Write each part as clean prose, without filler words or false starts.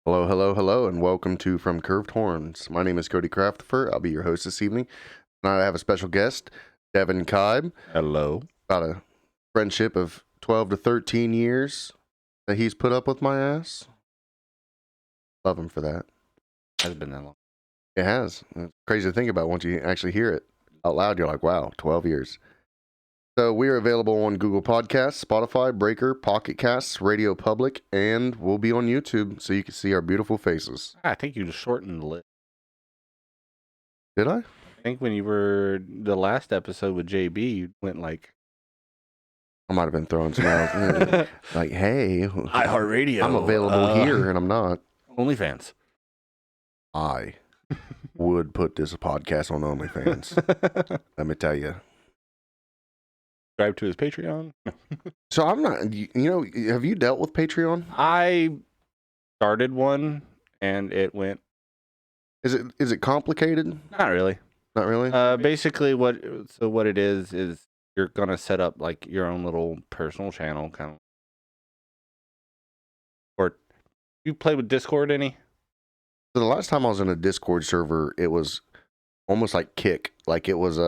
Hello, hello, hello, and welcome to From Curved Horns. My name is Cody Craftifer. I'll be your host this evening. Tonight I have a special guest, Devin Kibe. Hello. About a friendship of 12 to 13 years that he's put up with my ass. Love him for that. Has been that long. It has. It's crazy to think about once you actually hear it out loud. You're like, wow, 12 years. So we are available on Google Podcasts, Spotify, Breaker, Pocket Casts, Radio Public, and we'll be on YouTube so you can see our beautiful faces. I think you just shortened the list. Did I? I think when you were the last episode with JB, you went like I might have been throwing some out. Like, hey, iHeartRadio. I'm available here, and I'm not. OnlyFans. I would put this podcast on OnlyFans. Let me tell you. Subscribe to his Patreon. So I'm not. Have you dealt with Patreon? I started one, and it went. Is it complicated? Not really. Not really. Basically, what it is you're gonna set up like your own little personal channel, kind of. Or you play with Discord any? So the last time I was in a Discord server, it was almost like Kick. Like it was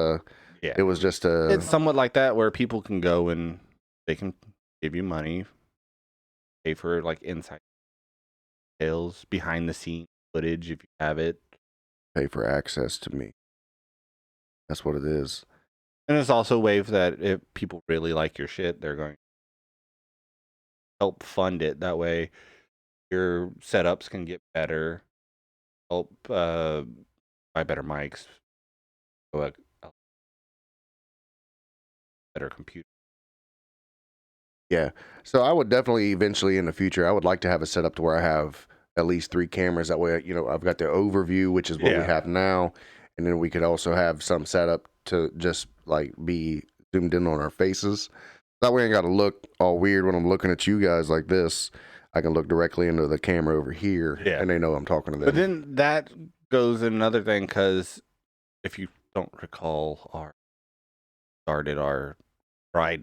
It was just a. It's somewhat like that where people can go and they can give you money, pay for like inside details, behind the scenes footage if you have it. Pay for access to me. That's what it is. And it's also a way that if people really like your shit, they're going to help fund it. That way your setups can get better, help buy better mics, better computer. Yeah. So I would definitely eventually in the future, I would like to have a setup to where I have at least 3 cameras. That way, I've got the overview, which is what we have now. And then we could also have some setup to just like be zoomed in on our faces. That way I got to look all weird when I'm looking at you guys like this. I can look directly into the camera over here and they know I'm talking to them. But then that goes in another thing, because if you don't recall, tried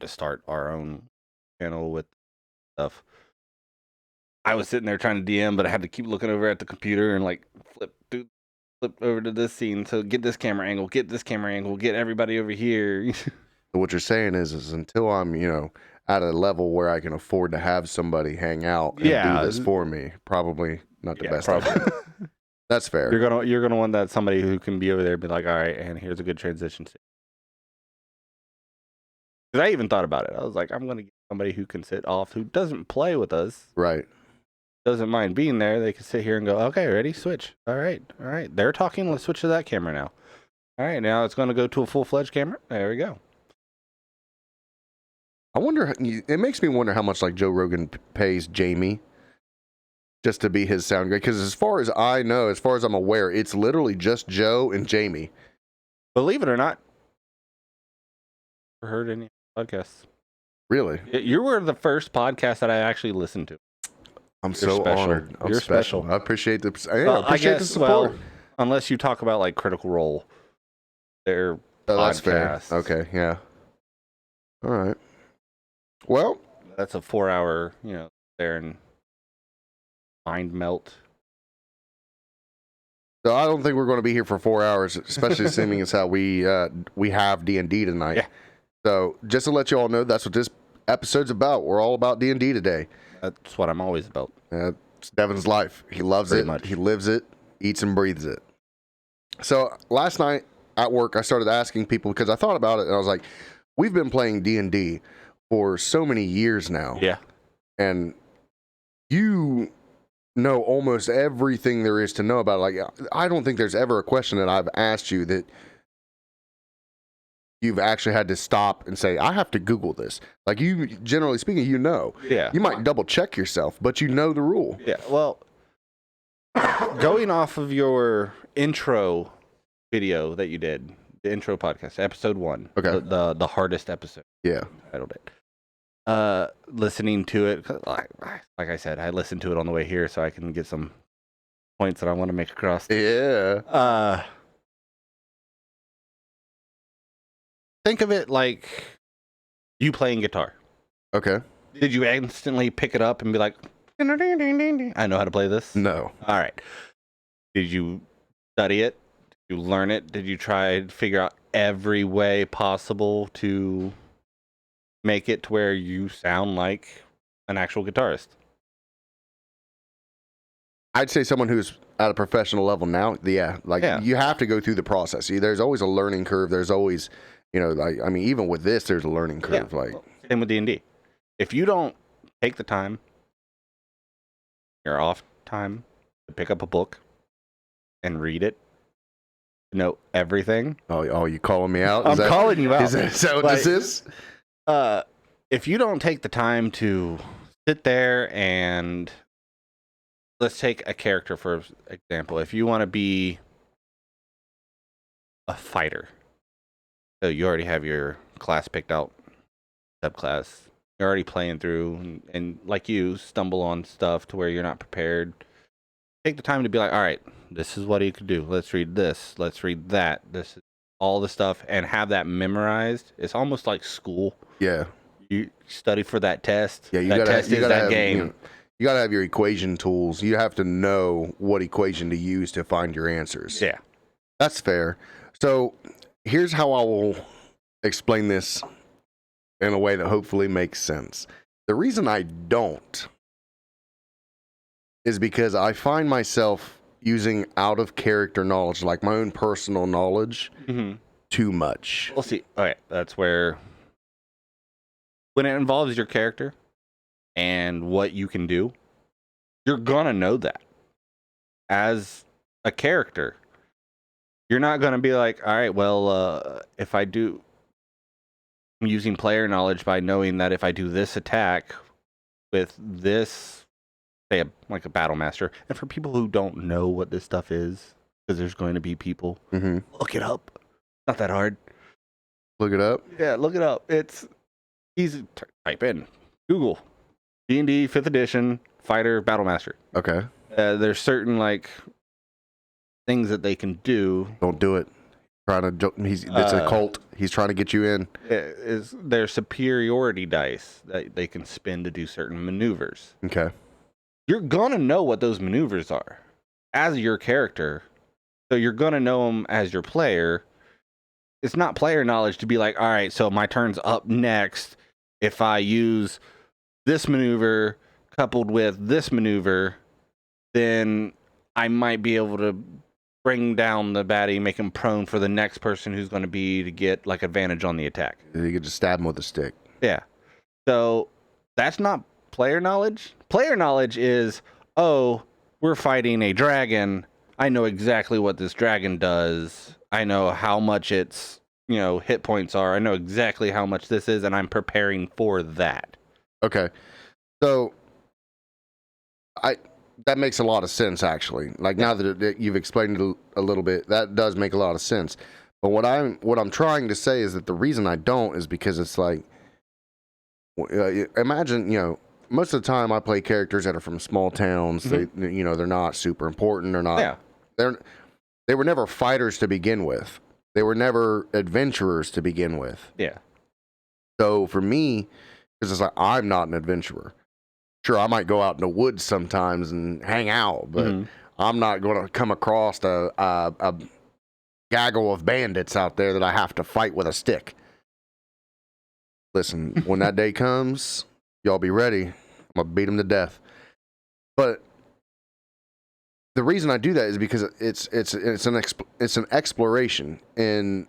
to start our own channel with stuff. I was sitting there trying to DM, but I had to keep looking over at the computer and like flip over to this scene. So get this camera angle, get everybody over here. What you're saying is until I'm, at a level where I can afford to have somebody hang out and do this for me, probably not the best idea. That's fair. You're gonna want that somebody who can be over there and be like, all right, and here's a good transition. Because I even thought about it. I was like, I'm gonna get somebody who can sit off, who doesn't play with us. Right. Doesn't mind being there. They can sit here and go, okay, ready, switch. All right. They're talking. Let's switch to that camera now. All right, now it's going to go to a full-fledged camera. There we go. I wonder. It makes me wonder how much like Joe Rogan pays Jamie just to be his sound guy. Because as far as I know, as far as I'm aware, it's literally just Joe and Jamie. Believe it or not, never heard any podcasts. Really? You were the first podcast that I actually listened to. I'm so honored. I'm special. I appreciate the. I appreciate the support. Well, unless you talk about like Critical Role, their that's podcasts. Fair. Okay, yeah. All right. Well, that's a 4-hour, there and mind melt. So I don't think we're going to be here for 4 hours, especially assuming it's how we have D&D tonight. Yeah. So just to let you all know, that's what this episode's about. We're all about D&D today. That's what I'm always about. It's Devin's life. He loves it. Much. He lives it, eats and breathes it. So last night at work, I started asking people because I thought about it and I was like, we've been playing D&D for so many years now. Yeah. And you know almost everything there is to know about it. Like, I don't think there's ever a question that I've asked you that you've actually had to stop and say, I have to Google this. Like, you, generally speaking, Yeah. You might double check yourself, but you know the rule. Yeah. Well, going off of your intro video that you did, the intro podcast, episode 1. Okay. The hardest episode. Yeah. I titled it. Listening to it, like I said, I listened to it on the way here so I can get some points that I want to make across. Yeah. Think of it like you playing guitar. Okay. Did you instantly pick it up and be like, I know how to play this. No. All right. Did you study it? Did you learn it? Did you try to figure out every way possible to make it to where you sound like an actual guitarist? I'd say someone who's at a professional level now, you have to go through the process. There's always a learning curve. There's always, even with this, there's a learning curve. Well, same with D&D. If you don't take the time, your off time, to pick up a book and read it, know everything. Oh, you calling me out? I'm calling you out. Is that what this is? If you don't take the time to sit there and let's take a character for example. If you want to be a fighter, so you already have your class picked out, subclass. You're already playing through, and like you stumble on stuff to where you're not prepared. Take the time to be like, all right, this is what you could do. Let's read this. Let's read that. This is all the stuff, and have that memorized. It's almost like school. Yeah. You study for that test. Yeah, you that gotta, test you is gotta that have, game. You got to have your equation tools. You have to know what equation to use to find your answers. Yeah. That's fair. So here's how I will explain this in a way that hopefully makes sense. The reason I don't is because I find myself using out of character knowledge, like my own personal knowledge, too much. We'll see. Okay, that's where when it involves your character and what you can do, you're gonna know that as a character. You're not gonna be like, all right, well, if I do, I'm using player knowledge by knowing that if I do this attack with this, say, like a battle master, and for people who don't know what this stuff is, because there's going to be people, look it up. Not that hard. Look it up. Yeah, look it up. It's easy. Type in Google D&D 5th edition fighter battle master. Okay. There's certain like things that they can do. Don't do it. It's a cult. He's trying to get you in. Is their superiority dice that they can spin to do certain maneuvers. Okay. You're gonna know what those maneuvers are as your character, so you're gonna know them as your player. It's not player knowledge to be like, all right, so my turn's up next. If I use this maneuver coupled with this maneuver, then I might be able to bring down the baddie, make him prone for the next person who's going to be to get like advantage on the attack. You could just stab him with a stick. Yeah. So that's not player knowledge. Player knowledge is, oh, we're fighting a dragon. I know exactly what this dragon does. I know how much its, hit points are. I know exactly how much this is, and I'm preparing for that. Okay. So that makes a lot of sense, actually. Like, now that you've explained it a little bit, that does make a lot of sense. But what I'm trying to say is that the reason I don't is because it's like, imagine, most of the time I play characters that are from small towns. They're not super important. They're not. Yeah. They were never fighters to begin with. They were never adventurers to begin with. Yeah. So for me, because it's like, I'm not an adventurer. Sure, I might go out in the woods sometimes and hang out, but I'm not going to come across a gaggle of bandits out there that I have to fight with a stick. Listen, when that day comes, y'all be ready. I'm going to beat them to death. But the reason I do that is because it's an exploration, and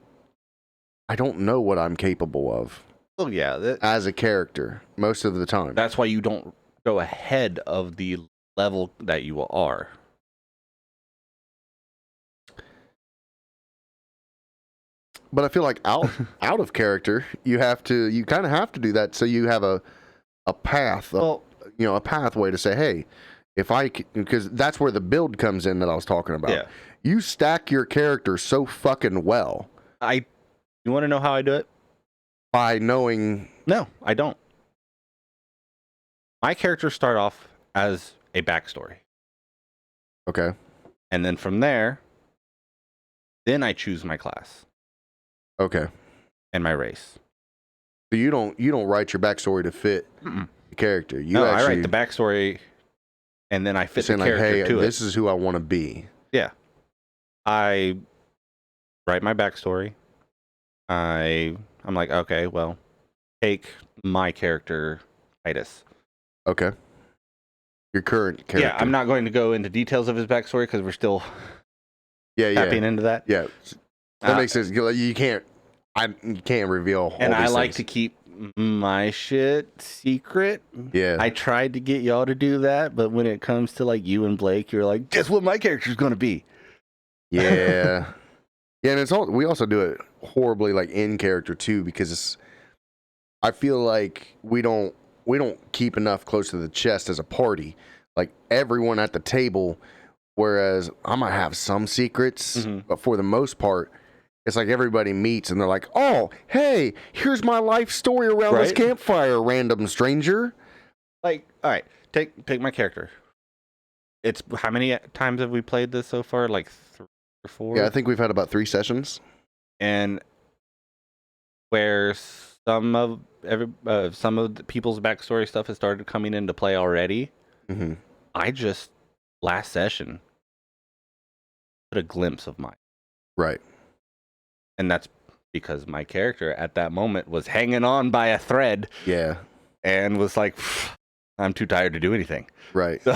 I don't know what I'm capable of. Oh yeah, as a character most of the time. That's why you don't go ahead of the level that you are. But I feel like out of character, you kind of have to do that so you have a path, a pathway to say, hey, because that's where the build comes in that I was talking about. Yeah. You stack your character so fucking well. You want to know how I do it? By knowing. No, I don't. My characters start off as a backstory. Okay. And then from there, then I choose my class. Okay. And my race. So you don't write your backstory to fit the character. I write the backstory and then I fit the saying character like, hey, to this is who I want to be. Yeah. I write my backstory. I'm like, okay, well, take my character, Titus. Okay. Your current character. Yeah, I'm not going to go into details of his backstory because we're still tapping into that. Yeah, that makes sense. You can't reveal all and I these like things. to keep my shit secret. Yeah. I tried to get y'all to do that, but when it comes to like you and Blake, you're like, guess what my character's going to be? Yeah. Yeah, and it's all we also do it horribly like in character too, because I feel like we don't keep enough close to the chest as a party. Like everyone at the table, whereas I might have some secrets, but for the most part, it's like everybody meets and they're like, "Oh, hey, here's my life story around this campfire, random stranger." Like, all right, take my character. It's how many times have we played this so far? Like 3 or 4? Yeah, I think we've had about 3 sessions. And where some of the people's backstory stuff has started coming into play already. Mm-hmm. I just last session put a glimpse of mine. Right. And that's because my character at that moment was hanging on by a thread. Yeah. And was like, I'm too tired to do anything. Right. So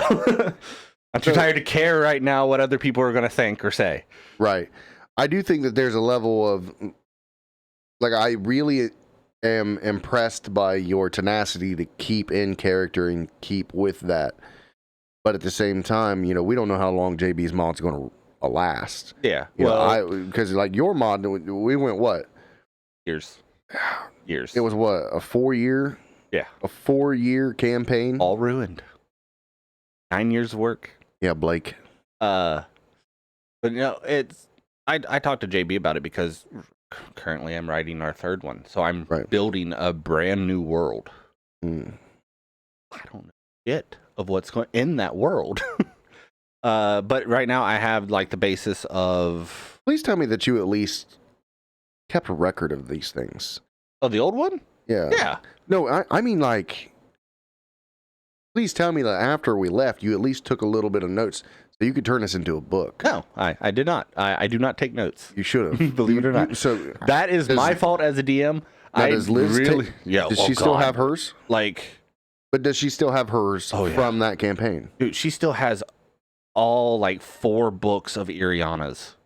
I'm too tired to care right now what other people are going to think or say. Right. I do think that there's a level of, like, I really am impressed by your tenacity to keep in character and keep with that. But at the same time, we don't know how long JB's mod's going to last. Yeah. Because like your mod, we went what? Years. It was what, a 4-year? Yeah. A 4-year campaign? All ruined. 9 years of work. Yeah, Blake. But I talked to JB about it because currently I'm writing our 3rd one. So I'm building a brand new world. I don't know shit of what's going in that world. But right now I have like the basis of... Please tell me that you at least kept a record of these things. Oh, the old one? Yeah. Yeah. No, I mean like... Please tell me that after we left, you at least took a little bit of notes so you could turn this into a book. No, I did not. I do not take notes. You should have. Believe it or not. So that is my fault as a DM. Does Liz does she still have hers? But does she still have hers from that campaign? Dude, she still has all like 4 books of Iriana's.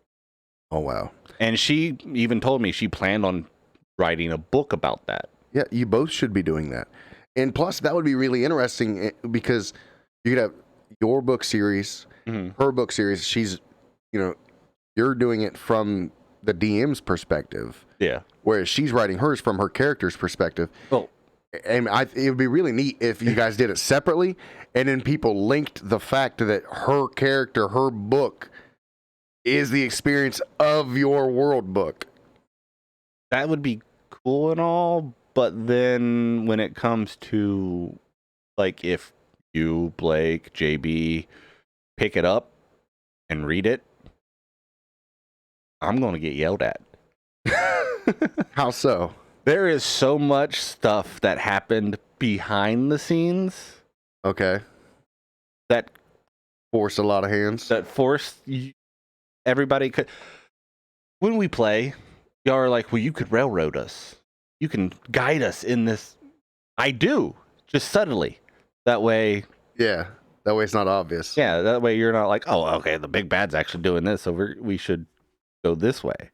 Oh, wow. And she even told me she planned on writing a book about that. Yeah, you both should be doing that. And plus, that would be really interesting because you could have your book series, her book series. She's, you're doing it from the DM's perspective. Yeah. Whereas she's writing hers from her character's perspective. Well, and it would be really neat if you guys did it separately and then people linked the fact that her character, her book, is the experience of your world book. That would be cool and all, but then when it comes to, like, if you, Blake, JB, pick it up and read it, I'm going to get yelled at. How so? There is so much stuff that happened behind the scenes. Okay. That forced a lot of hands. That forced everybody. When we play, y'all are like, well, you could railroad us. You can guide us in this. I do, just subtly. That way. Yeah. That way it's not obvious. Yeah. That way you're not like, oh, okay, the big bad's actually doing this, so we should go this way.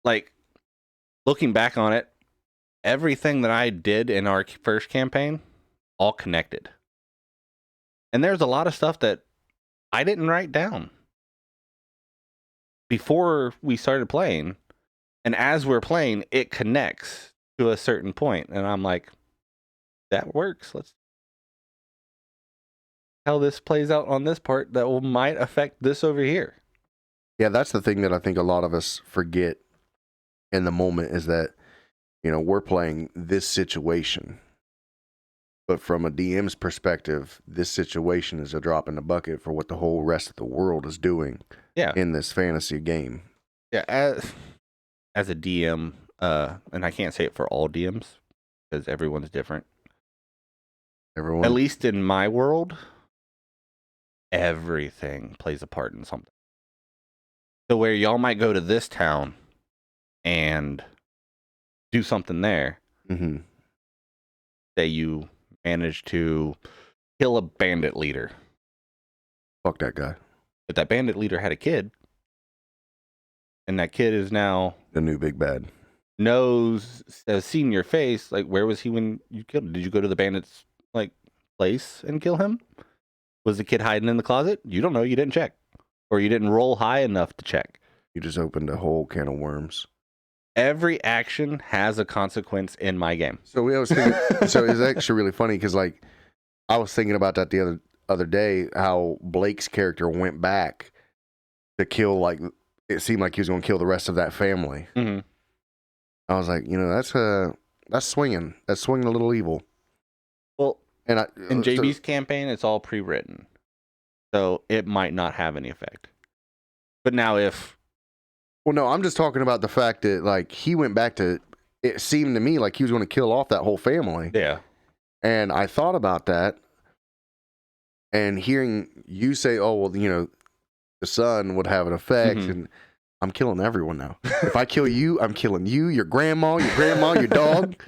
Like, looking back on it, everything that I did in our first campaign, all connected. And there's a lot of stuff that I didn't write down before we started playing. And as we're playing, it connects to a certain point. And I'm like, that works. Let's how this plays out on this part that might affect this over here. Yeah, that's the thing that I think a lot of us forget in the moment is that, we're playing this situation. But from a DM's perspective, this situation is a drop in the bucket for what the whole rest of the world is doing in this fantasy game. Yeah, as a DM, and I can't say it for all DMs because everyone's different. Everyone, at least in my world, everything plays a part in something. So where y'all might go to this town and do something there, say you manage to kill a bandit leader. Fuck that guy. But that bandit leader had a kid, and that kid is now the new big bad. Has seen your face. Like, where was he when you killed him? Did you go to the bandit's like place and kill him? Was the kid hiding in the closet? You don't know. You didn't check, or you didn't roll high enough to check. You just opened a whole can of worms. Every action has a consequence in my game. So I was thinking. So it's actually really funny because like I was thinking about that the other day. How Blake's character went back to kill, like, it seemed like he was going to kill the rest of that family. Mm-hmm. I was like, that's swinging. That's swinging a little evil. Well, in JB's campaign, it's all pre-written, so it might not have any effect. But now well, no, I'm just talking about the fact that like he went back to. It seemed to me like he was going to kill off that whole family. Yeah. And I thought about that, and hearing you say, "Oh, well, the son would have an effect," and I'm killing everyone now. If I kill you, I'm killing you, your grandma, your dog.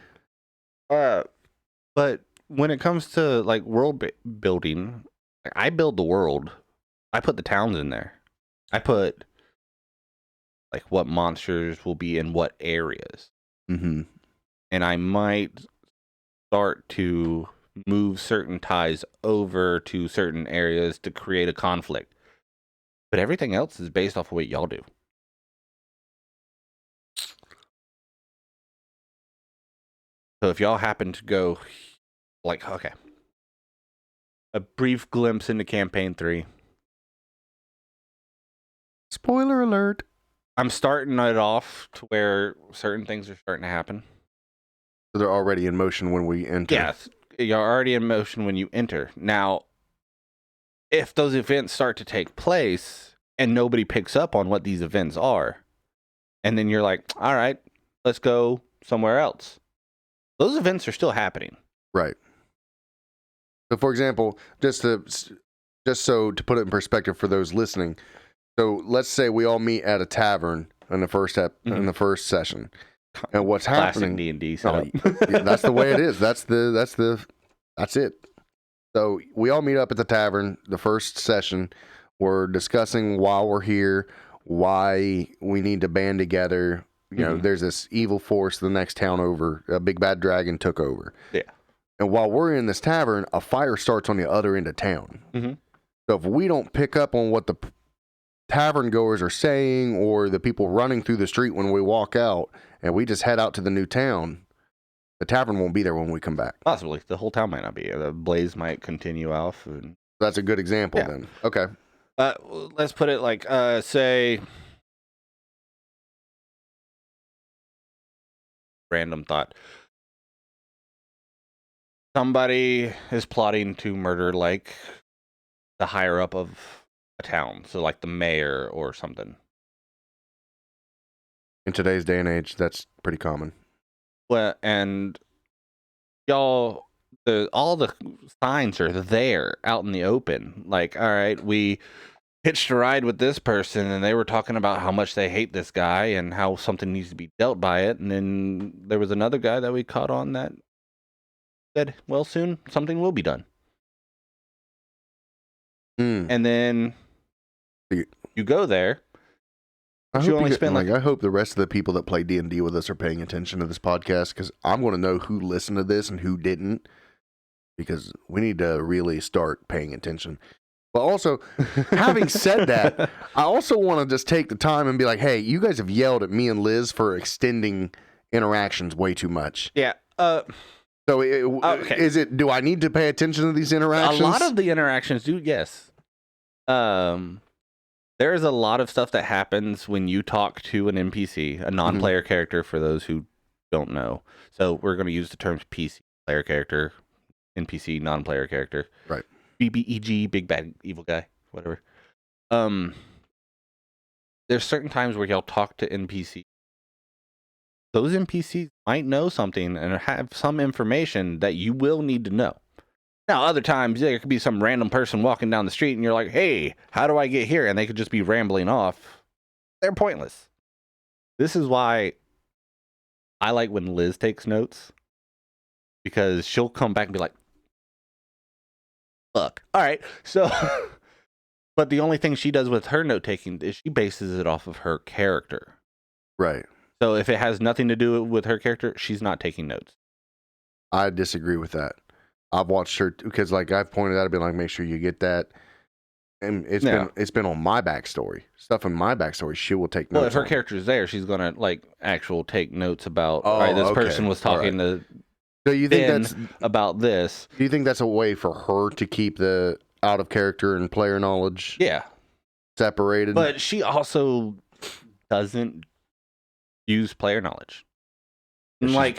But when it comes to like world building, I build the world. I put the towns in there. I put like what monsters will be in what areas. Mm-hmm. And I might start to move certain ties over to certain areas to create a conflict. But everything else is based off of what y'all do. So if y'all happen to go, like, okay, a brief glimpse into campaign 3. Spoiler alert. I'm starting it off to where certain things are starting to happen. So they're already in motion when we enter. Yes, you're already in motion when you enter. Now, if those events start to take place and nobody picks up on what these events are, and then you're like, all right, let's go somewhere else. Those events are still happening. Right. So, for example, just so to put it in perspective for those listening, so let's say we all meet at a tavern in the first in the first session, and what's happening? D&D setup. That's the way it is. That's it. So we all meet up at the tavern. The first session, we're discussing why we're here, why we need to band together. There's this evil force the next town over. A big bad dragon took over. Yeah. And while we're in this tavern, a fire starts on the other end of town. Mm-hmm. So if we don't pick up on what the tavern goers are saying or the people running through the street when we walk out and we just head out to the new town, the tavern won't be there when we come back. Possibly. The whole town might not be. The blaze might continue off. And... That's a good example then. Okay. Let's put it like, say... Random thought. Somebody is plotting to murder, like, the higher up of a town. So, like, the mayor or something. In today's day and age, that's pretty common. Well, and y'all, all the signs are there out in the open. Like, all right, we hitched a ride with this person, and they were talking about how much they hate this guy and how something needs to be dealt by it. And then there was another guy that we caught on that said, well, soon something will be done. And then you go there. I hope the rest of the people that play D&D with us are paying attention to this podcast, because I'm going to know who listened to this and who didn't, because we need to really start paying attention. But also, having said that, I also want to just take the time and be like, hey, you guys have yelled at me and Liz for extending interactions way too much. Yeah. So okay. Do I need to pay attention to these interactions? A lot of the interactions do, yes. There is a lot of stuff that happens when you talk to an NPC, a non-player character, for those who don't know. So we're going to use the terms PC, player character, NPC, non-player character. Right. BBEG, big bad evil guy, whatever. There's certain times where y'all talk to NPCs. Those NPCs might know something and have some information that you will need to know. Now, other times, there could be some random person walking down the street and you're like, hey, how do I get here? And they could just be rambling off. They're pointless. This is why I like when Liz takes notes, because she'll come back and be like, fuck. All right. So, but the only thing she does with her note taking is she bases it off of her character. Right. So if it has nothing to do with her character, she's not taking notes. I disagree with that. I've watched her because, like, I've pointed out, I've been like, make sure you get that, and it's been on my backstory stuff. In my backstory, she will take notes. Well, if her character's there, she's gonna like take notes about. All right, this person was talking to. So you think Ben that's about this? Do you think that's a way for her to keep the out of character and player knowledge? Yeah, separated. But she also doesn't use player knowledge.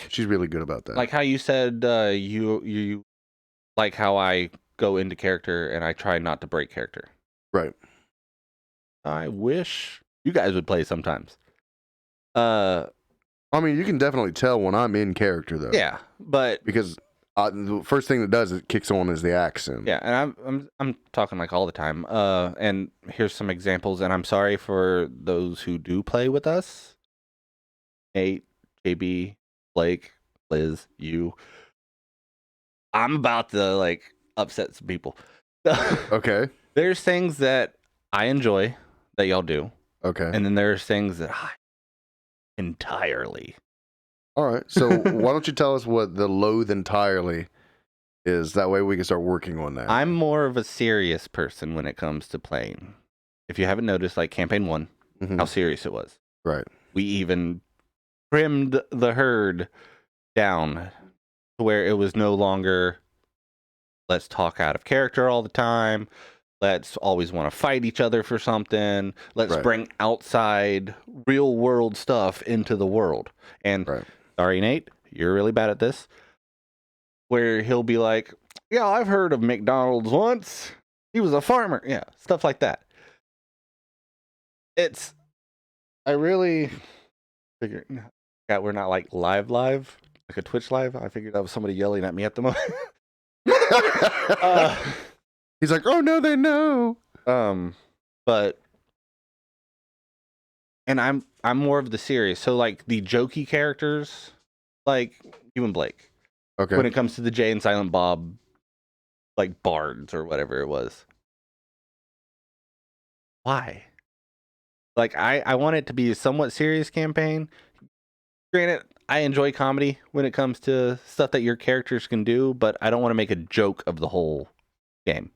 She's really good about that. Like how you said, you like how I go into character and I try not to break character. Right. I wish you guys would play sometimes. I mean, you can definitely tell when I'm in character, though. Yeah, but because the first thing that does it kicks on is the accent. Yeah, and I'm talking like all the time. And here's some examples. And I'm sorry for those who do play with us. Nate, JB, Blake, Liz, you. I'm about to like upset some people. Okay. There's things that I enjoy that y'all do. Okay. And then there's things that I entirely. All right. So why don't you tell us what the loathe entirely is? That way we can start working on that. I'm more of a serious person when it comes to playing. If you haven't noticed, like campaign 1, how serious it was. Right. We even trimmed the herd down to where it was no longer let's talk out of character all the time. Let's always want to fight each other for something. Let's bring outside real world stuff into the world. And sorry, Nate, you're really bad at this. Where he'll be like, yeah, I've heard of McDonald's once. He was a farmer. Yeah, stuff like that. I really figured, yeah, we're not like live, like a Twitch live. I figured that was somebody yelling at me at the moment. He's like, oh no, they know. But and I'm more of the serious. So like the jokey characters, like you and Blake. Okay. When it comes to the Jay and Silent Bob, like bards or whatever it was. Why? Like I want it to be a somewhat serious campaign. Granted, I enjoy comedy when it comes to stuff that your characters can do, but I don't want to make a joke of the whole game.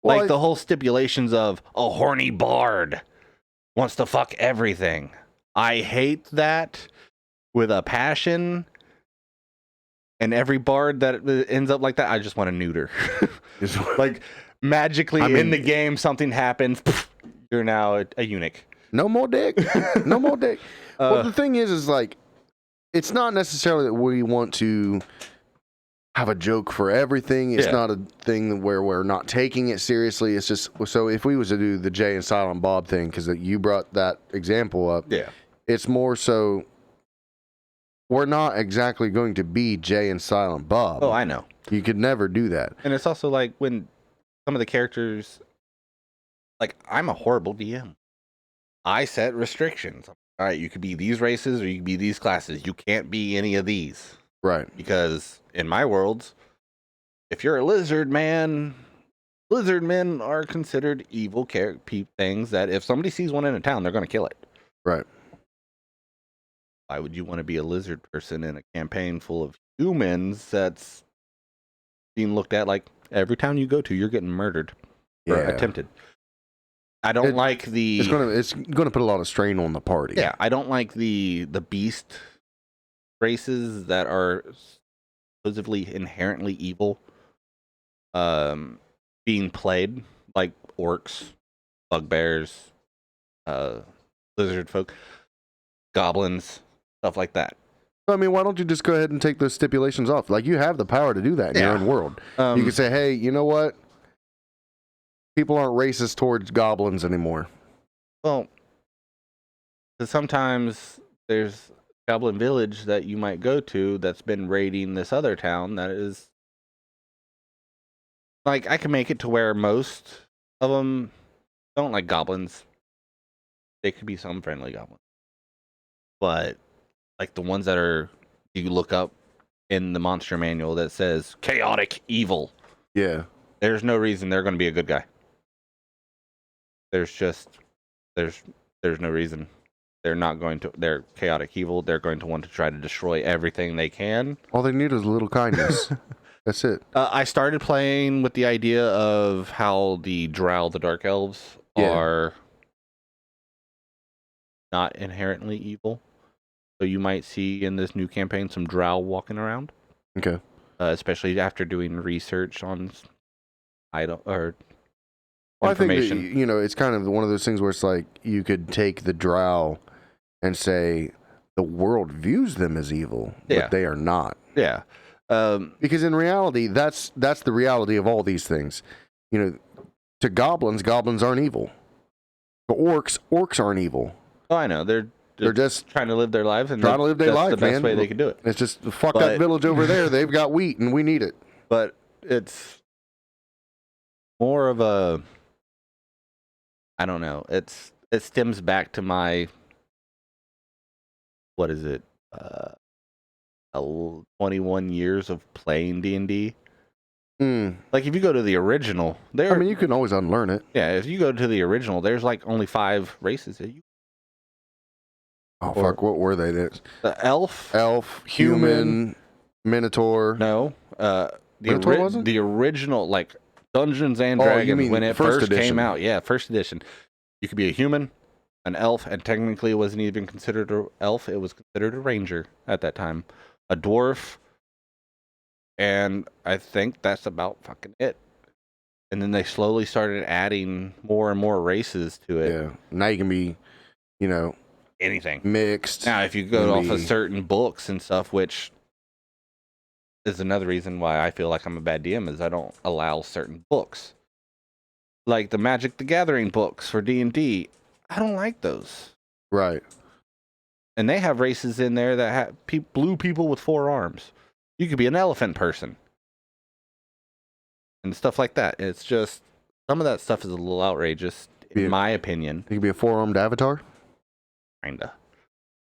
Well, like the whole stipulations of a horny bard wants to fuck everything. I hate that with a passion. And every bard that ends up like that, I just want to neuter. Like magically in the game, something happens. You're now a eunuch. No more dick. No more dick. Well, the thing is like, it's not necessarily that we want to have a joke for everything. It's not a thing where we're not taking it seriously. It's just, so if we was to do the Jay and Silent Bob thing, because you brought that example up, it's more so we're not exactly going to be Jay and Silent Bob. Oh, I know. You could never do that. And it's also like when some of the characters, like I'm a horrible DM. I set restrictions. All right, you could be these races or you could be these classes. You can't be any of these. Right. Because in my worlds, if you're a lizard man, lizard men are considered evil things that if somebody sees one in a town, they're going to kill it. Right. Why would you want to be a lizard person in a campaign full of humans that's being looked at like every town you go to, you're getting murdered or attempted? I don't like the... It's gonna put a lot of strain on the party. Yeah, I don't like the beast races that are supposedly inherently evil being played, like orcs, bugbears, lizard folk, goblins, stuff like that. I mean, why don't you just go ahead and take those stipulations off? Like, you have the power to do that in your own world. You can say, hey, you know what? People aren't racist towards goblins anymore. Well, sometimes there's a goblin village that you might go to that's been raiding this other town that is Like, I can make it to where most of them don't like goblins. They could be some friendly goblins. But, like, the ones that are, you look up in the monster manual that says chaotic evil. Yeah. There's no reason they're going to be a good guy. There's no reason. They're chaotic evil. They're going to want to try to destroy everything they can. All they need is a little kindness. That's it. I started playing with the idea of how the Drow, the Dark Elves, are not inherently evil. So you might see in this new campaign some Drow walking around. Okay. Especially after doing research on information. I think that, it's kind of one of those things where it's like you could take the Drow and say the world views them as evil, but they are not. Yeah. Because in reality, that's the reality of all these things. To goblins aren't evil. To orcs aren't evil. Oh, I know. They're just trying to live their lives, and trying to live their life, the best man. way they can do it. It's just fuck that village over there. They've got wheat, and we need it. But it's more of a, I don't know. It stems back to my, what is it? 21 years of playing D&D. Like, if you go to the original, you can always unlearn it. Yeah, if you go to the original, there's like only 5 races that you. Fuck! What were they? The elf, human, minotaur. No, Minotaur wasn't? The original, like Dungeons and Dragons, when it first came out. Yeah, first edition. You could be a human, an elf, and technically it wasn't even considered an elf. It was considered a ranger at that time. A dwarf, and I think that's about fucking it. And then they slowly started adding more and more races to it. Yeah, now you can be, anything mixed. Now, if you go off of certain books and stuff, which is another reason why I feel like I'm a bad DM, is I don't allow certain books, like the Magic the Gathering books for D&D. I don't like those. Right. And they have races in there that have blue people with 4 arms. You could be an elephant person and stuff like that. It's just, some of that stuff is a little outrageous, in my opinion. You could be a 4-armed avatar. Kinda.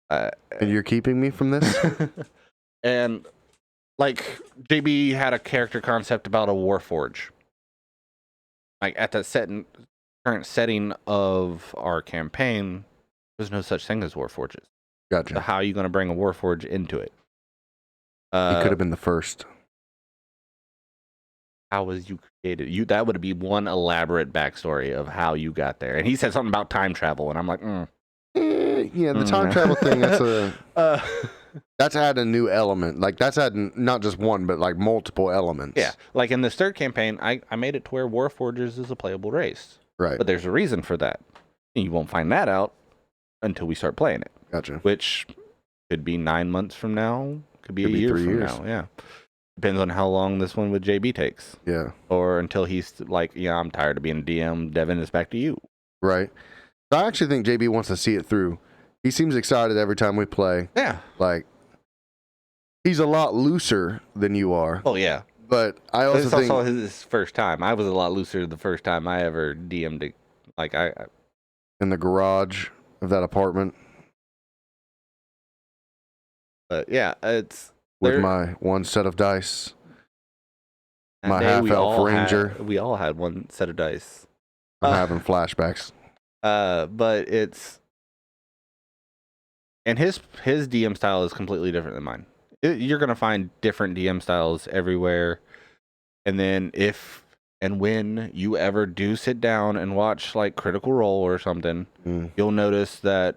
And you're keeping me from this? And, like, JB had a character concept about a Warforge. Like, at the current setting of our campaign, there's no such thing as Warforges. Gotcha. So how are you going to bring a Warforge into it? He could have been the first. How was you created? That would be one elaborate backstory of how you got there. And he said something about time travel, and I'm like, yeah, the time travel thing, that's added a new element. Like, that's added not just one, but like multiple elements. Yeah, like in this third campaign, I made it to where Warforgers is a playable race. Right. But there's a reason for that. And you won't find that out until we start playing it. Gotcha. Which could be 9 months from now, could be a year from now. Yeah. Depends on how long this one with JB takes. Yeah. Or until he's like, I'm tired of being a DM. Devin, it's back to you. Right. I actually think JB wants to see it through. He seems excited every time we play. Yeah. Like, he's a lot looser than you are. Oh, yeah. But I also think... It's also his first time. I was a lot looser the first time I ever DM'd it. Like, in the garage of that apartment. But, yeah, it's... With my one set of dice. My half-elf ranger. We all had one set of dice. I'm having flashbacks. But it's... And his DM style is completely different than mine. You're going to find different DM styles everywhere. And then if and when you ever do sit down and watch like Critical Role or something, you'll notice that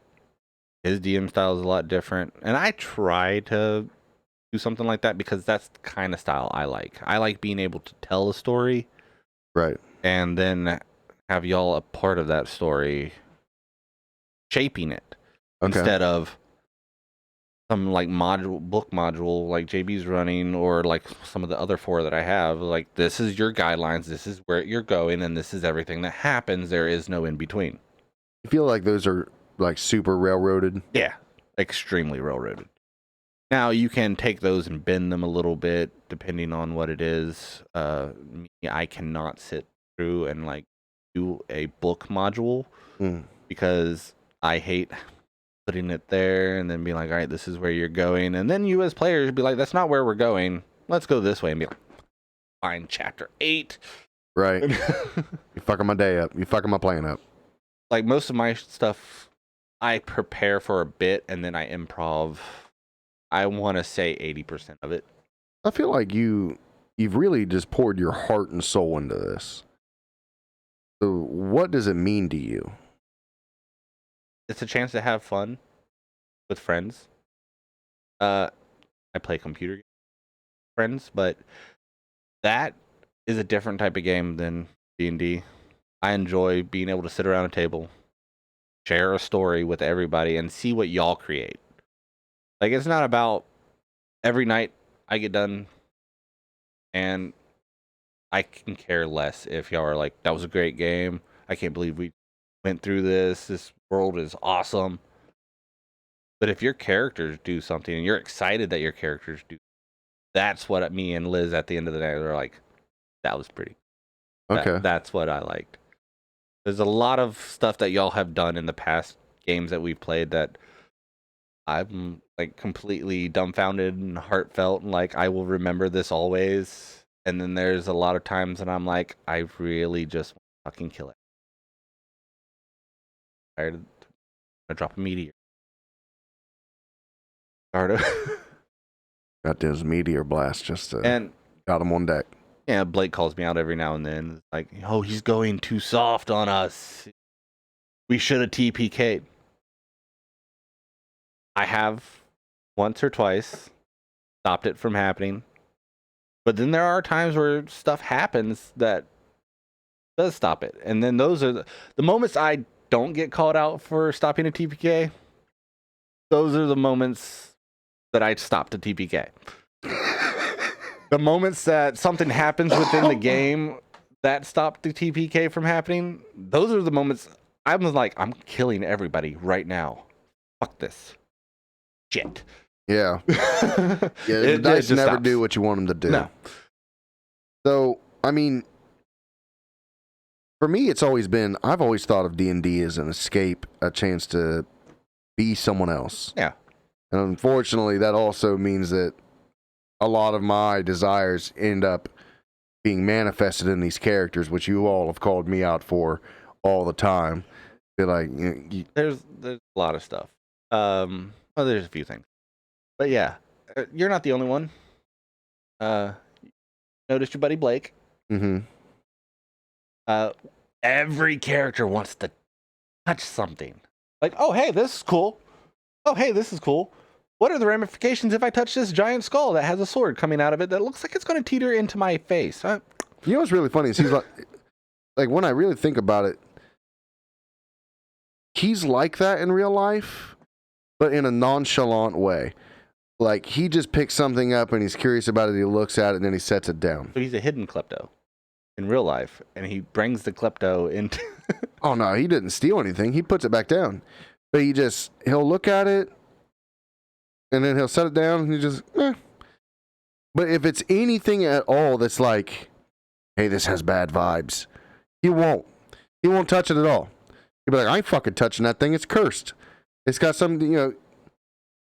his DM style is a lot different. And I try to do something like that because that's the kind of style I like. I like being able to tell a story. Right. And then have y'all a part of that story, shaping it. Okay. Instead of some like book module like JB's running, or like some of the other 4 that I have, like, this is your guidelines, this is where you're going, and this is everything that happens. There is no in between. You feel like those are like super railroaded? Yeah, extremely railroaded. Now you can take those and bend them a little bit depending on what it is. I cannot sit through and like do a book module because I hate putting it there and then being like, all right, this is where you're going. And then you as players be like, that's not where we're going. Let's go this way, and be like, fine, chapter 8. Right. You're fucking my day up. You're fucking my plan up. Like most of my stuff, I prepare for a bit and then I improv. I want to say 80% of it. I feel like you've really just poured your heart and soul into this. So what does it mean to you? It's a chance to have fun with friends. I play computer games with friends, but that is a different type of game than D&D. I enjoy being able to sit around a table, share a story with everybody, and see what y'all create. Like, it's not about every night I get done and I can care less if y'all are like, that was a great game. I can't believe we went through this. This world is awesome. But if your characters do something and you're excited that your characters do, that's what me and Liz at the end of the day are like, that was pretty. Okay. That's what I liked. There's a lot of stuff that y'all have done in the past games that we've played that I'm like completely dumbfounded and heartfelt and like I will remember this always. And then there's a lot of times that I'm like, I really just want to fucking kill it. Tired of drop a meteor. Got this meteor blast just and got him on deck. Yeah, Blake calls me out every now and then. It's like, oh, he's going too soft on us. We should have TPK'd. I have once or twice stopped it from happening. But then there are times where stuff happens that does stop it. And then those are the moments I don't get called out for stopping a TPK. Those are the moments that I stop the TPK. The moments that something happens within the game that stop the TPK from happening, those are the moments I'm like, I'm killing everybody right now. Fuck this. Shit. Yeah. Yeah, the dice never stops. do what you want them to do. No. So, I mean, for me, it's always been, I've always thought of D&D as an escape, a chance to be someone else. Yeah. And unfortunately, that also means that a lot of my desires end up being manifested in these characters, which you all have called me out for all the time. Be like, there's a lot of stuff. Well, there's a few things, but yeah, you're not the only one. Noticed your buddy Blake. Mm-hmm. Every character wants to touch something. Like, oh hey, this is cool. Oh hey, this is cool. What are the ramifications if I touch this giant skull that has a sword coming out of it that looks like it's going to teeter into my face? You know what's really funny is he's like when I really think about it, he's like that in real life, but in a nonchalant way. Like he just picks something up and he's curious about it. He looks at it and then he sets it down. So he's a hidden klepto in real life, and he brings the klepto into. Oh no, he didn't steal anything. He puts it back down, but he'll look at it. And then he'll set it down and he just, But if it's anything at all that's like, hey, this has bad vibes, he won't. He won't touch it at all. He'll be like, I ain't fucking touching that thing. It's cursed. It's got something, So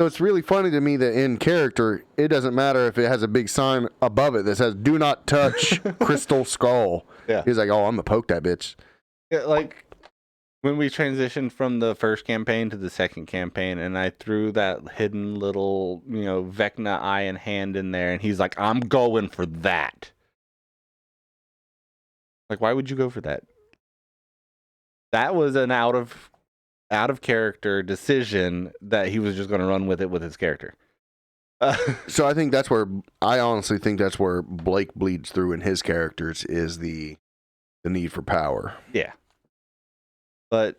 it's really funny to me that in character, it doesn't matter if it has a big sign above it that says, do not touch crystal skull. Yeah. He's like, oh, I'm going to poke that bitch. Yeah, like when we transitioned from the first campaign to the second campaign, and I threw that hidden little, Vecna eye and hand in there, and he's like, I'm going for that. Like, why would you go for that? That was an out of character decision that he was just going to run with it with his character. So I honestly think that's where Blake bleeds through in his characters is the need for power. Yeah. And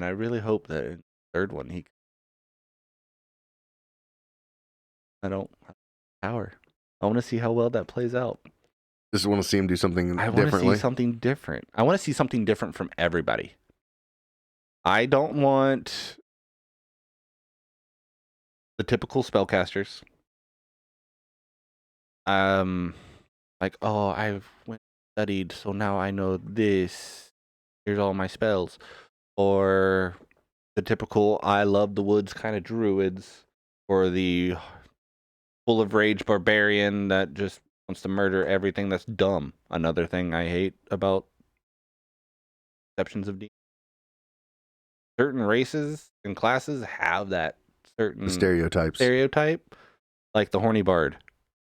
I really hope that in the third one I don't have power. I want to see how well that plays out. Just want to see him do something differently. I want to see something different. I want to see something different from everybody. I don't want the typical spellcasters. Like, oh, I've went studied, so now I know this. Here's all my spells. Or the typical I love the woods kind of druids, or the full of rage barbarian that just wants to murder everything. That's dumb. Another thing I hate about exceptions of D. Certain races and classes have that certain The stereotypes. stereotype, like the horny bard,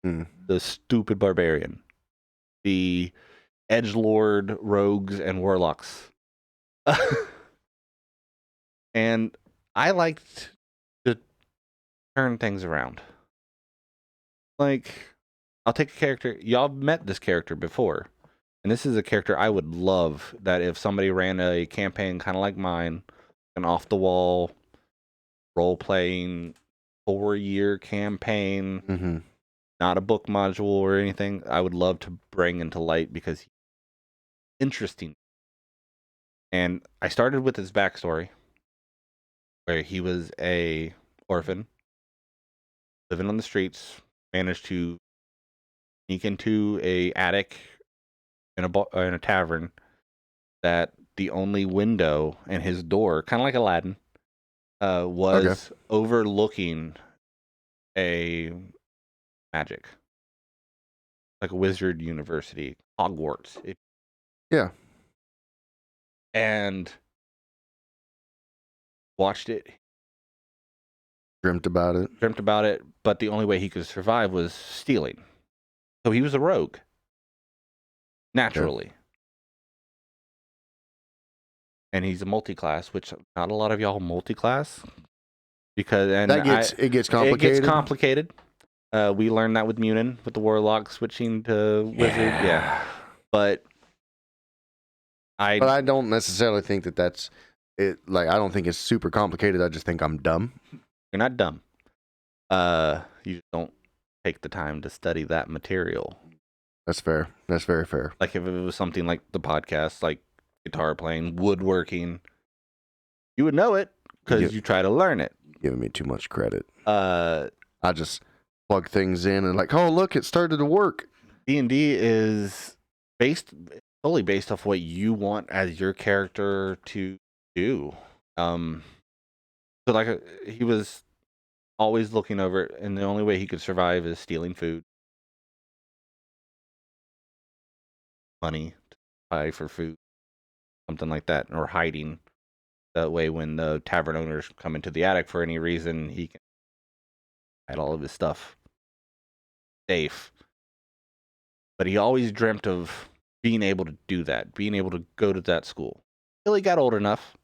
Mm. the stupid barbarian, the edgelord rogues and warlocks. And I liked to turn things around. Like, I'll take a character. Y'all met this character before. And this is a character I would love that if somebody ran a campaign kind of like mine, an off the wall role playing 4-year campaign, Mm-hmm. not a book module or anything, I would love to bring into light because he's interesting. And I started with his backstory, where he was a orphan, living on the streets, managed to sneak into a attic in a tavern that the only window in his door, kind of like Aladdin, was overlooking a magic, like a wizard university, Hogwarts. Yeah. And watched it, Dreamt about it. but the only way he could survive was stealing. So he was a rogue, naturally. Yeah. And he's a multi-class, which not a lot of y'all multi-class. Because it gets complicated. It gets complicated. We learned that with Munin, with the warlock switching to wizard. Yeah. But I don't necessarily think that's it. Like, I don't think it's super complicated. I just think I'm dumb. You're not dumb. You just don't take the time to study that material. That's fair. That's very fair. Like if it was something like the podcast, like guitar playing, woodworking, you would know it because you try to learn it. You're giving me too much credit. I just plug things in and like, oh look, it started to work. D&D is solely based off what you want as your character to do. So like he was always looking over it, and the only way he could survive is stealing food, money to buy for food, something like that, or hiding. That way, when the tavern owners come into the attic for any reason, he can hide all of his stuff safe. But he always dreamt of being able to do that, being able to go to that school. Till he got old enough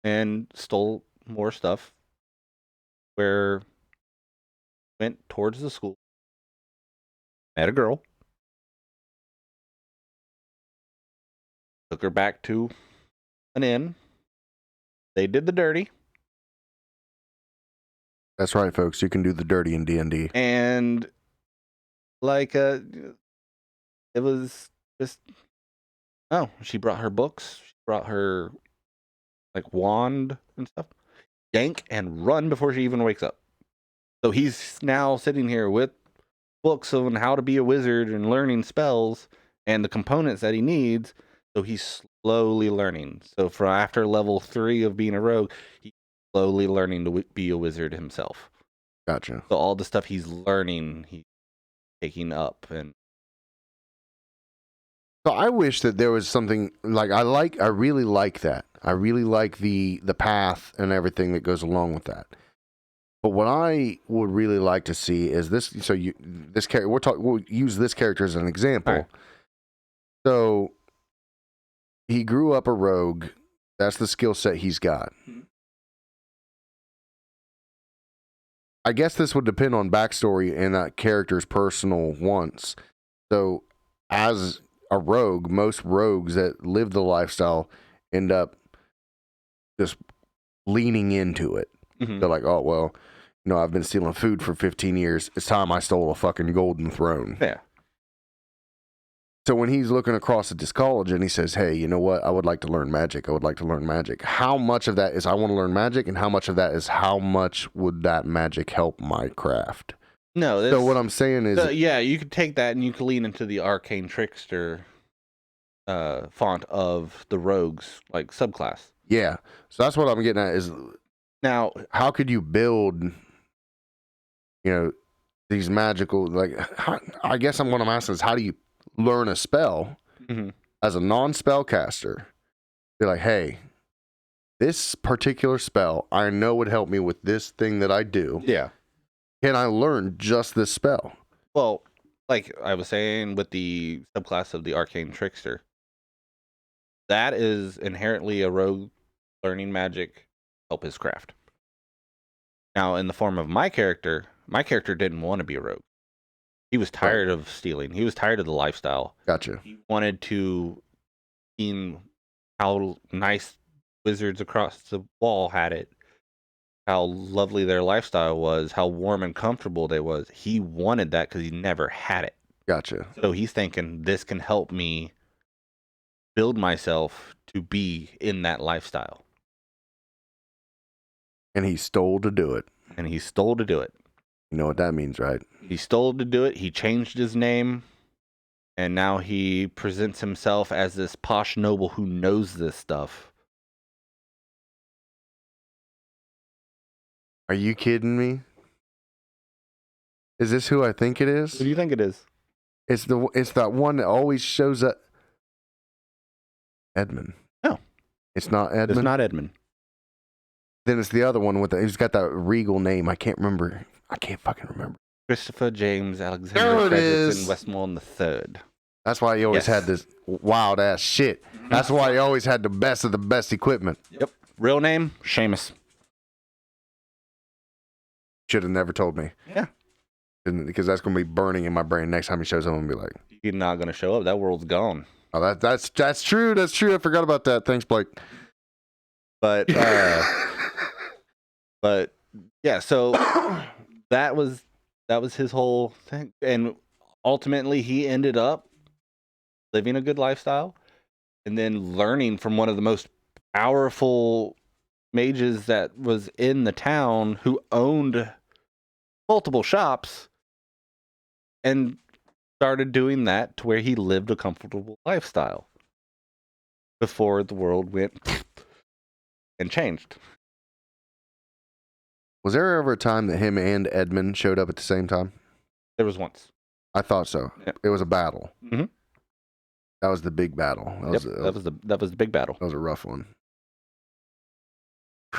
and stole more stuff, went towards the school, met a girl, took her back to an inn. They did the dirty. That's right, folks. You can do the dirty in D&D. And like it was just she brought her books, she brought her like wand and stuff. Yank and run before she even wakes up. So he's now sitting here with books on how to be a wizard and learning spells and the components that he needs. So he's slowly learning. So for after level 3 of being a rogue, he's slowly learning to be a wizard himself. Gotcha. So all the stuff he's learning, he's taking up. And so I wish that there was something like I really like that. I really like the path and everything that goes along with that. But what I would really like to see is this. So this character, we'll use this character as an example. Right. So he grew up a rogue. That's the skill set he's got. I guess this would depend on backstory and that character's personal wants. So as a rogue, most rogues that live the lifestyle end up just leaning into it. Mm-hmm. They're like, oh, well, I've been stealing food for 15 years. It's time I stole a fucking golden throne. Yeah. So when he's looking across at this college and he says, hey, you know what? I would like to learn magic. I would like to learn magic. How much of that is I want to learn magic, and how much of that is how much would that magic help my craft? No, so what I'm saying is... yeah, you could take that and you could lean into the arcane trickster font of the rogues, like, subclass. Yeah. So that's what I'm getting at is... Now, how could you build, these magical, like, I guess what I'm asking is, how do you learn a spell as a non-spellcaster? Be like, hey, this particular spell I know would help me with this thing that I do. Yeah. Can I learn just this spell? Well, like I was saying with the subclass of the arcane trickster, that is inherently a rogue learning magic, help his craft. Now, in the form of my character didn't want to be a rogue. He was tired of stealing. He was tired of the lifestyle. Gotcha. He wanted to see how nice wizards across the wall had it, how lovely their lifestyle was, how warm and comfortable they was. He wanted that because he never had it. Gotcha. So he's thinking, this can help me build myself to be in that lifestyle. And he stole to do it. You know what that means, right? He stole to do it. He changed his name. And now he presents himself as this posh noble who knows this stuff. Are you kidding me? Is this who I think it is? Who do you think it is? It's that one that always shows up. Edmund. No. It's not Edmund? It's not Edmund. Then it's the other one he's got that regal name. I can't remember. I can't fucking remember. Christopher James Alexander Fredrickson Westmoreland III. That's why he always had this wild ass shit. That's why he always had the best of the best equipment. Yep. Real name, Seamus. Should have never told me. Yeah. Because that's going to be burning in my brain next time he shows up and be like, you're not going to show up. That world's gone. Oh, that's true. That's true. I forgot about that. Thanks, Blake. But yeah, so that was his whole thing. And ultimately he ended up living a good lifestyle and then learning from one of the most powerful mages that was in the town, who owned multiple shops, and started doing that to where he lived a comfortable lifestyle before the world went and changed. Was there ever a time that him and Edmund showed up at the same time? There was once. I thought so. Yep. It was a battle. Mm-hmm. That was the big battle. That was the big battle. That was a rough one.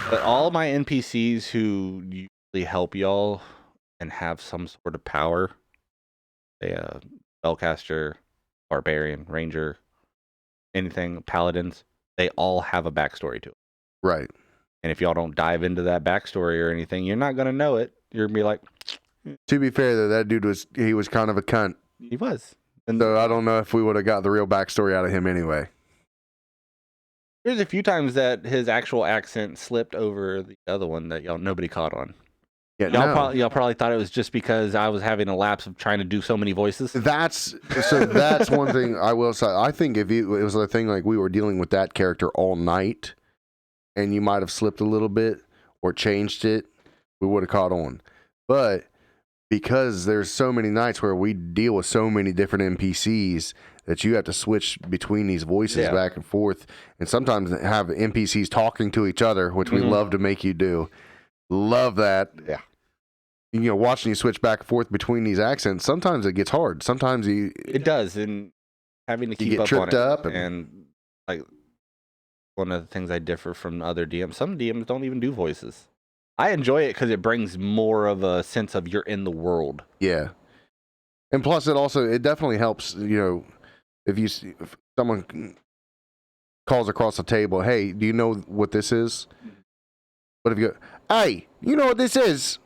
But all my NPCs who usually help y'all and have some sort of power, spellcaster, barbarian, ranger, anything, paladins, they all have a backstory to it. Right. And if y'all don't dive into that backstory or anything, you're not going to know it. You're going to be like... To be fair, though, that dude was kind of a cunt. He was. And so I don't know if we would have got the real backstory out of him anyway. There's a few times that his actual accent slipped over the other one that nobody caught on. Yeah, y'all probably thought it was just because I was having a lapse of trying to do so many voices. That's one thing I will say. I think if it was a thing like we were dealing with that character all night, and you might have slipped a little bit or changed it, we would have caught on. But because there's so many nights where we deal with so many different NPCs that you have to switch between these voices back and forth, and sometimes have NPCs talking to each other, which we love to make you do. Love that. Yeah. Watching you switch back and forth between these accents, sometimes it gets hard. Sometimes it does, and having to keep up on it. And like, one of the things I differ from other DMs, some DMs don't even do voices. I enjoy it because it brings more of a sense of you're in the world. Yeah. And plus it definitely helps, if someone calls across the table, hey, do you know what this is? But if you go, hey, you know what this is?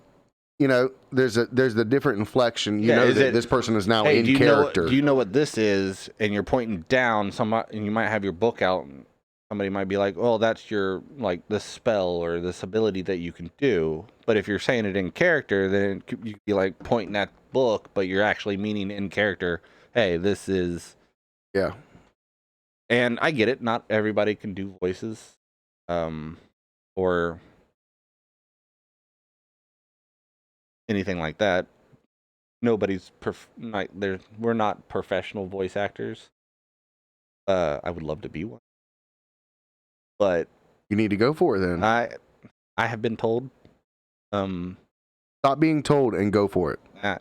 There's the different inflection. This person is now in character. Do you know what this is? And you're pointing down, and you might have your book out, and somebody might be like, "Oh, that's your this spell or this ability that you can do." But if you're saying it in character, then you could be like pointing at the book, but you're actually meaning in character, "Hey, this is Yeah. And I get it. Not everybody can do voices, or anything like that. Nobody's we're not professional voice actors. I would love to be one, but You need to go for it then. I have been told. Stop being told and go for it. I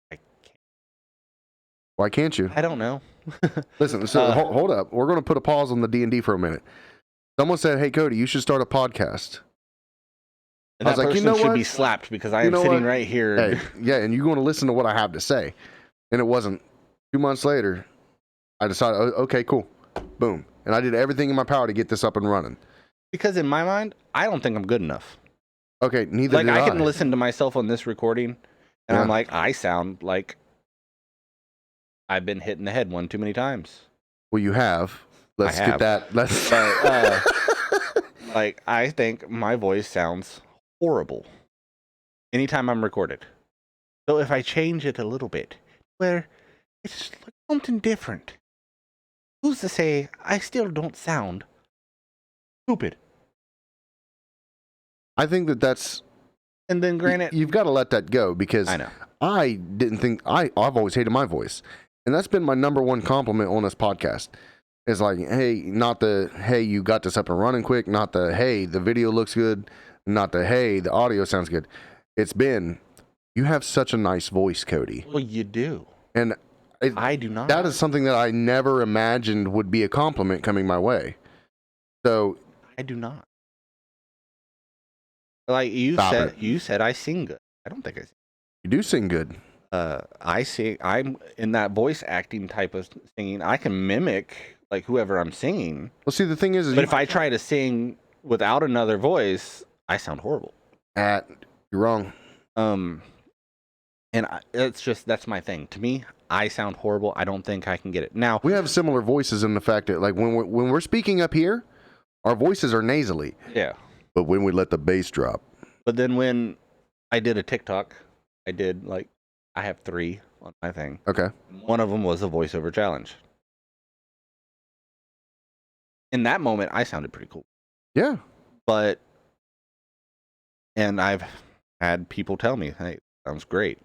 can't. Why can't you? I don't know. Listen, so hold up. We're going to put a pause on the D&D for a minute. Someone said, "Hey, Cody, you should start a podcast." And I was like, you know what? Should be slapped because I am sitting right here. Hey, yeah, and you're going to listen to what I have to say. And it wasn't 2 months later. I decided, okay, cool, boom, and I did everything in my power to get this up and running. Because in my mind, I don't think I'm good enough. Okay, neither did I. I can listen to myself on this recording, and I'm like, I sound like I've been hit in the head one too many times. Well, you have. Let's get that. Like, I think my voice sounds horrible anytime I'm recorded. So if I change it a little bit, where it's like something different, who's to say I still don't sound stupid? I think that's... And then granted... You've got to let that go, because I know. I didn't think... I've always hated my voice. And that's been my number one compliment on this podcast. It's like, hey, not the, hey, you got this up and running quick, not the, hey, the video looks good, not the, hey, the audio sounds good. It's been, you have such a nice voice, Cody. Well, you do. And I do not. That is something that I never imagined would be a compliment coming my way. So. I do not. Like you said I sing good. I don't think I sing. You do sing good. I'm in that voice acting type of singing. I can mimic like whoever I'm singing. Well, see, the thing is but if I try to sing without another voice, I sound horrible. You're wrong. And that's my thing. To me, I sound horrible. I don't think I can get it. Now, we have similar voices in the fact that, like, when we're speaking up here, our voices are nasally. Yeah. But when we let the bass drop. But then when I did a TikTok, I have 3 on my thing. Okay. One of them was a voiceover challenge. In that moment, I sounded pretty cool. Yeah. And I've had people tell me, hey, sounds great.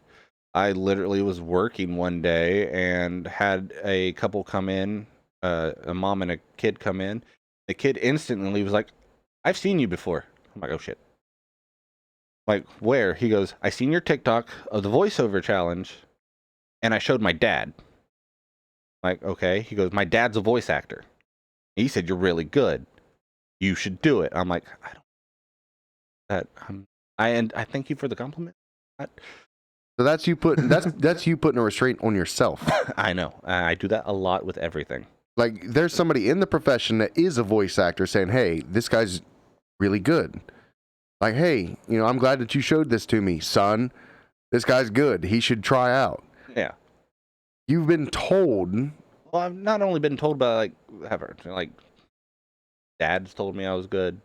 I literally was working one day and had a couple come in, a mom and a kid come in. The kid instantly was like, I've seen you before. I'm like, oh shit. Like, where? He goes, I seen your TikTok of the voiceover challenge, and I showed my dad. Like, okay. He goes, my dad's a voice actor. He said, you're really good. You should do it. I'm like, I thank you for the compliment. So that's you putting that's you putting a restraint on yourself. I know. I do that a lot with everything. Like, there's somebody in the profession that is a voice actor saying, hey, this guy's really good. Like, hey, I'm glad that you showed this to me, son. This guy's good. He should try out. Yeah. You've been told. Well, I've not only been told by, dad's told me I was good.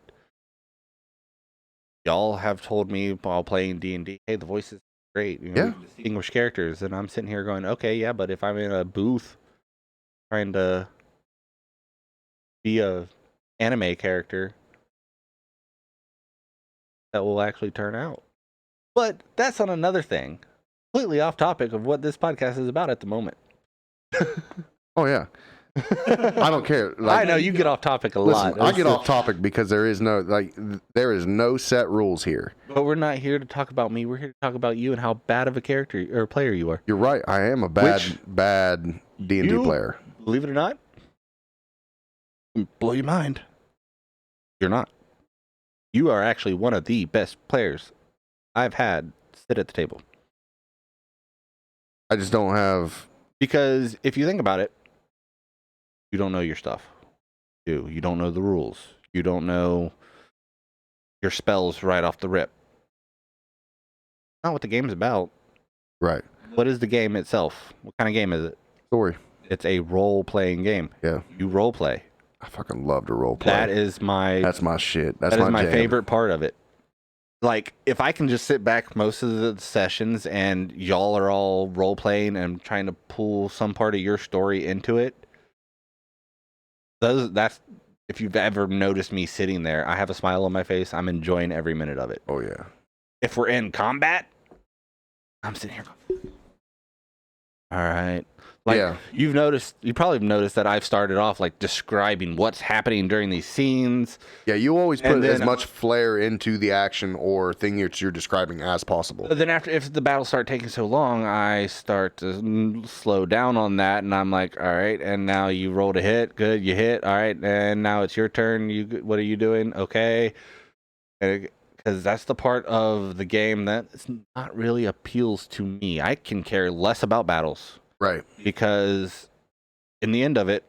Y'all have told me while playing D&D, hey, the voice is great. Yeah. Distinguish characters. And I'm sitting here going, okay, yeah, but if I'm in a booth trying to be a anime character, that will actually turn out. But that's on another thing. Completely off topic of what this podcast is about at the moment. Oh, yeah. I don't care. I know you get off topic a lot. I get off topic because there is no set rules here. But we're not here to talk about me. We're here to talk about you and how bad of a character or player you are. You're right. I am a bad D&D player. Believe it or not, blow your mind. You're not. You are actually one of the best players I've had sit at the table. I just don't have... Because if you think about it, you don't know your stuff. You don't know the rules. You don't know your spells right off the rip. Not what the game's about. Right. What is the game itself? What kind of game is it? Story. It's a role-playing game. Yeah. You role-play. I fucking love to role play. That's my shit. That's my jam. favorite part of it. like if I can just sit back most of the sessions and y'all are all role playing and trying to pull some part of your story into it, that's if you've ever noticed me sitting there, I have a smile on my face. I'm enjoying every minute of it. Oh yeah. If we're in combat, I'm sitting here going, all right. Like Yeah. you probably have noticed that I've started off like describing what's happening during these scenes. Yeah, you always put And as then- much flair into the action or thing that you're describing as possible. But then if the battles start taking so long, I start to slow down on that, and I'm like, all right, and now you rolled a hit, good, you hit, all right, and now it's your turn. What are you doing? Okay, because that's the part of the game that not really appeals to me. I can care less about battles, Right. because in the end of it,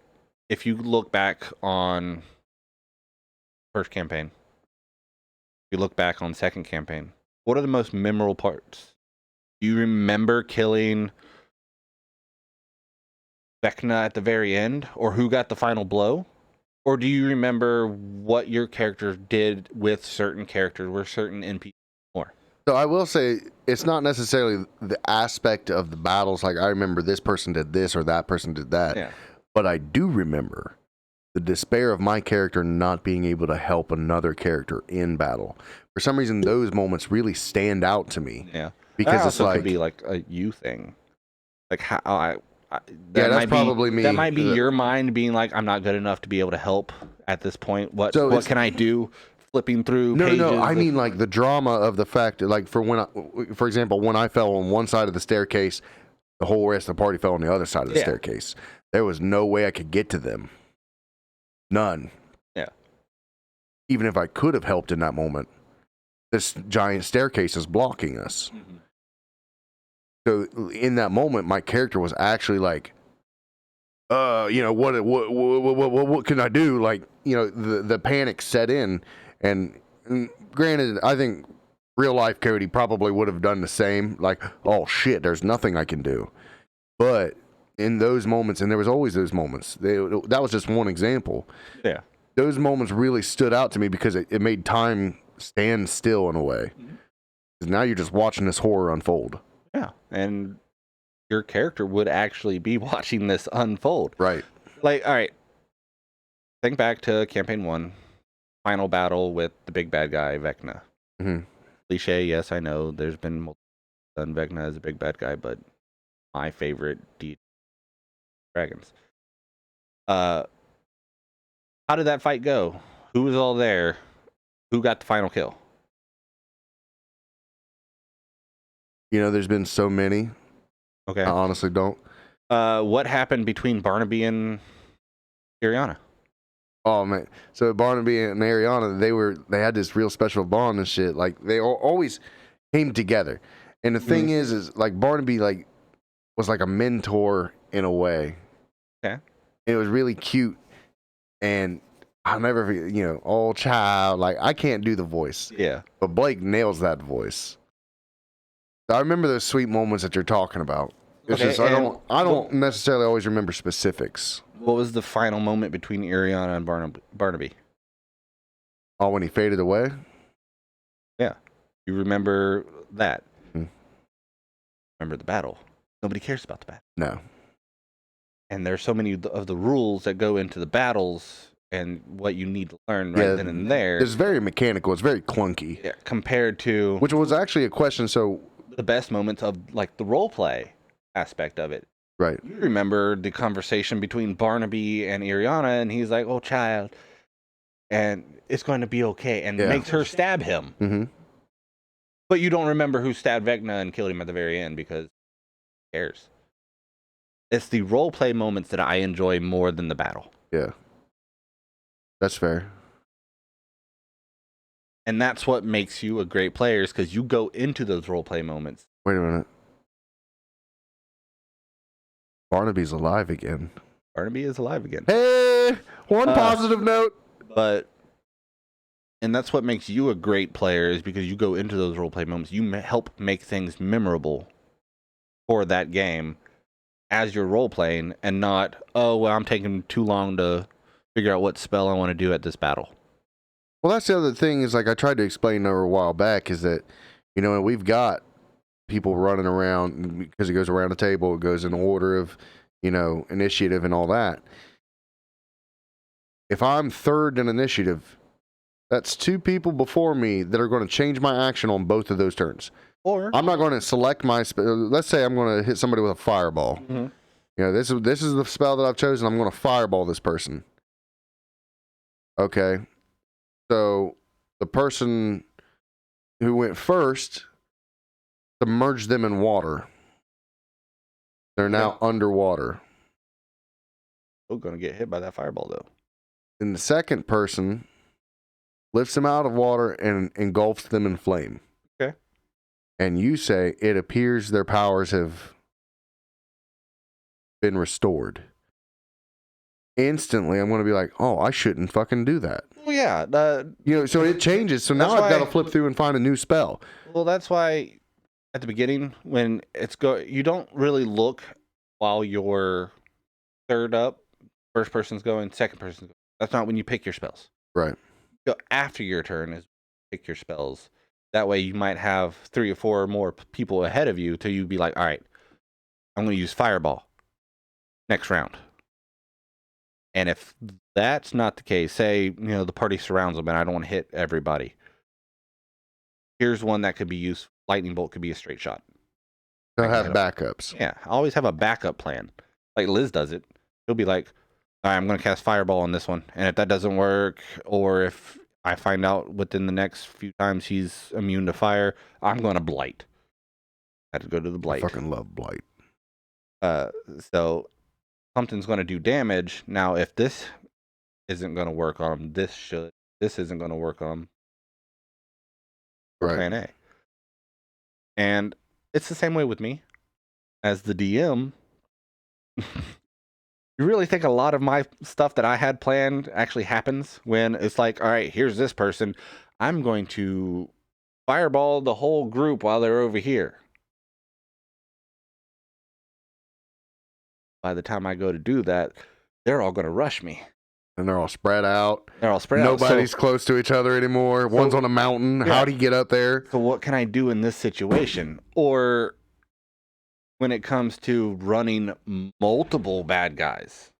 if you look back on first campaign, you look back on second campaign, what are the most memorable parts? Do you remember killing Vecna at the very end, or who got the final blow? Or do you remember what your character did with certain characters, with certain NPCs more? So I will say it's not necessarily the aspect of the battles. Like I remember this person did this or that person did that. Yeah. But I do remember the despair of my character not being able to help another character in battle. For some reason, those moments really stand out to me. Yeah. Because That it's also like, could be like a you thing. Like how that's might probably me. That might be your mind being like, I'm not good enough to be able to help at this point. What can I do? Flipping through pages. No. I mean, like the drama of the fact, like for example, when I fell on one side of the staircase, the whole rest of the party fell on the other side of the staircase. There was no way I could get to them. None. Yeah. Even if I could have helped in that moment, this giant staircase is blocking us. Mm-hmm. So in that moment, my character was actually like, what can I do? Like, the panic set in, and granted, I think real life Cody probably would have done the same. Like, oh shit, there's nothing I can do. But in those moments, and there was always those moments. That was just one example. Yeah. Those moments really stood out to me because it made time stand still in a way. Because now you're just watching this horror unfold. Yeah, and your character would actually be watching this unfold. Right. Like, all right, think back to campaign 1, final battle with the big bad guy, Vecna. Mm-hmm. Cliche, yes, I know. There's been multiple done Vecna as a big bad guy, but my favorite dragons. How did that fight go? Who was all there? Who got the final kill? There's been so many. Okay. I honestly don't. What happened between Barnaby and Ariana? Oh man! So Barnaby and Ariana, they had this real special bond and shit. Like they always came together. And the thing is like Barnaby was like a mentor in a way. Okay. It was really cute, and I'll never forget. All child. Like I can't do the voice. Yeah. But Blake nails that voice. I remember those sweet moments that you're talking about. It's just I don't necessarily always remember specifics. What was the final moment between Ariana and Barnaby? Oh, when he faded away? Yeah. You remember that? Hmm. Remember the battle? Nobody cares about the battle. No. And there's so many of the rules that go into the battles and what you need to learn then and there. It's very mechanical. It's very clunky. Yeah, compared to... Which was actually a question, so... The best moments of, like, the role play aspect of it. Right. You remember the conversation between Barnaby and Ariana, and he's like, oh, child, and it's going to be okay, and makes her stab him. Mm-hmm. But you don't remember who stabbed Vecna and killed him at the very end, because who cares? It's the role play moments that I enjoy more than the battle. Yeah. That's fair. And that's what makes you a great player, is because you go into those role play moments. Wait a minute. Barnaby's alive again. Barnaby is alive again. Hey! One positive note. And that's what makes you a great player, is because you go into those role play moments. You help make things memorable for that game as you're role playing, and not, oh, well, I'm taking too long to figure out what spell I want to do at this battle. Well, that's the other thing is like I tried to explain over a while back is that, we've got people running around because it goes around the table. It goes in order of, initiative and all that. If I'm third in initiative, that's 2 people before me that are going to change my action on both of those turns. Or I'm not going to select my let's say I'm going to hit somebody with a fireball. Mm-hmm. This is the spell that I've chosen. I'm going to fireball this person. Okay. So the person who went first, submerged them in water. They're now underwater. Still gonna get hit by that fireball though. And the second person lifts them out of water and engulfs them in flame. Okay. And you say it appears their powers have been restored. Instantly, I'm going to be like, oh, I shouldn't fucking do that. Well, yeah. So it changes. So now I've got to flip through and find a new spell. Well, that's why at the beginning when you don't really look while you're third up. First person's going, second person's going. That's not when you pick your spells. Right. Go after your turn is pick your spells. That way you might have 3 or 4 or more people ahead of you till you be like, all right, I'm going to use fireball next round. And if that's not the case, say, the party surrounds them and I don't want to hit everybody. Here's one that could be used. Lightning bolt could be a straight shot. They'll have backups. Yeah, I always have a backup plan. Like Liz does it. She'll be like, all right, I'm going to cast fireball on this one. And if that doesn't work, or if I find out within the next few times he's immune to fire, I'm going to blight. I had to go to the blight. I fucking love blight. So something's going to do damage. Now, if this isn't going to work on him, this isn't going to work on him. Right. Plan A. And it's the same way with me as the DM. You really think a lot of my stuff that I had planned actually happens when it's like, all right, here's this person. I'm going to fireball the whole group while they're over here. By the time I go to do that, they're all going to rush me. And they're all spread out. Nobody's Nobody's close to each other anymore. One's on a mountain. Yeah. How'd he get up there? So what can I do in this situation? Or when it comes to running multiple bad guys.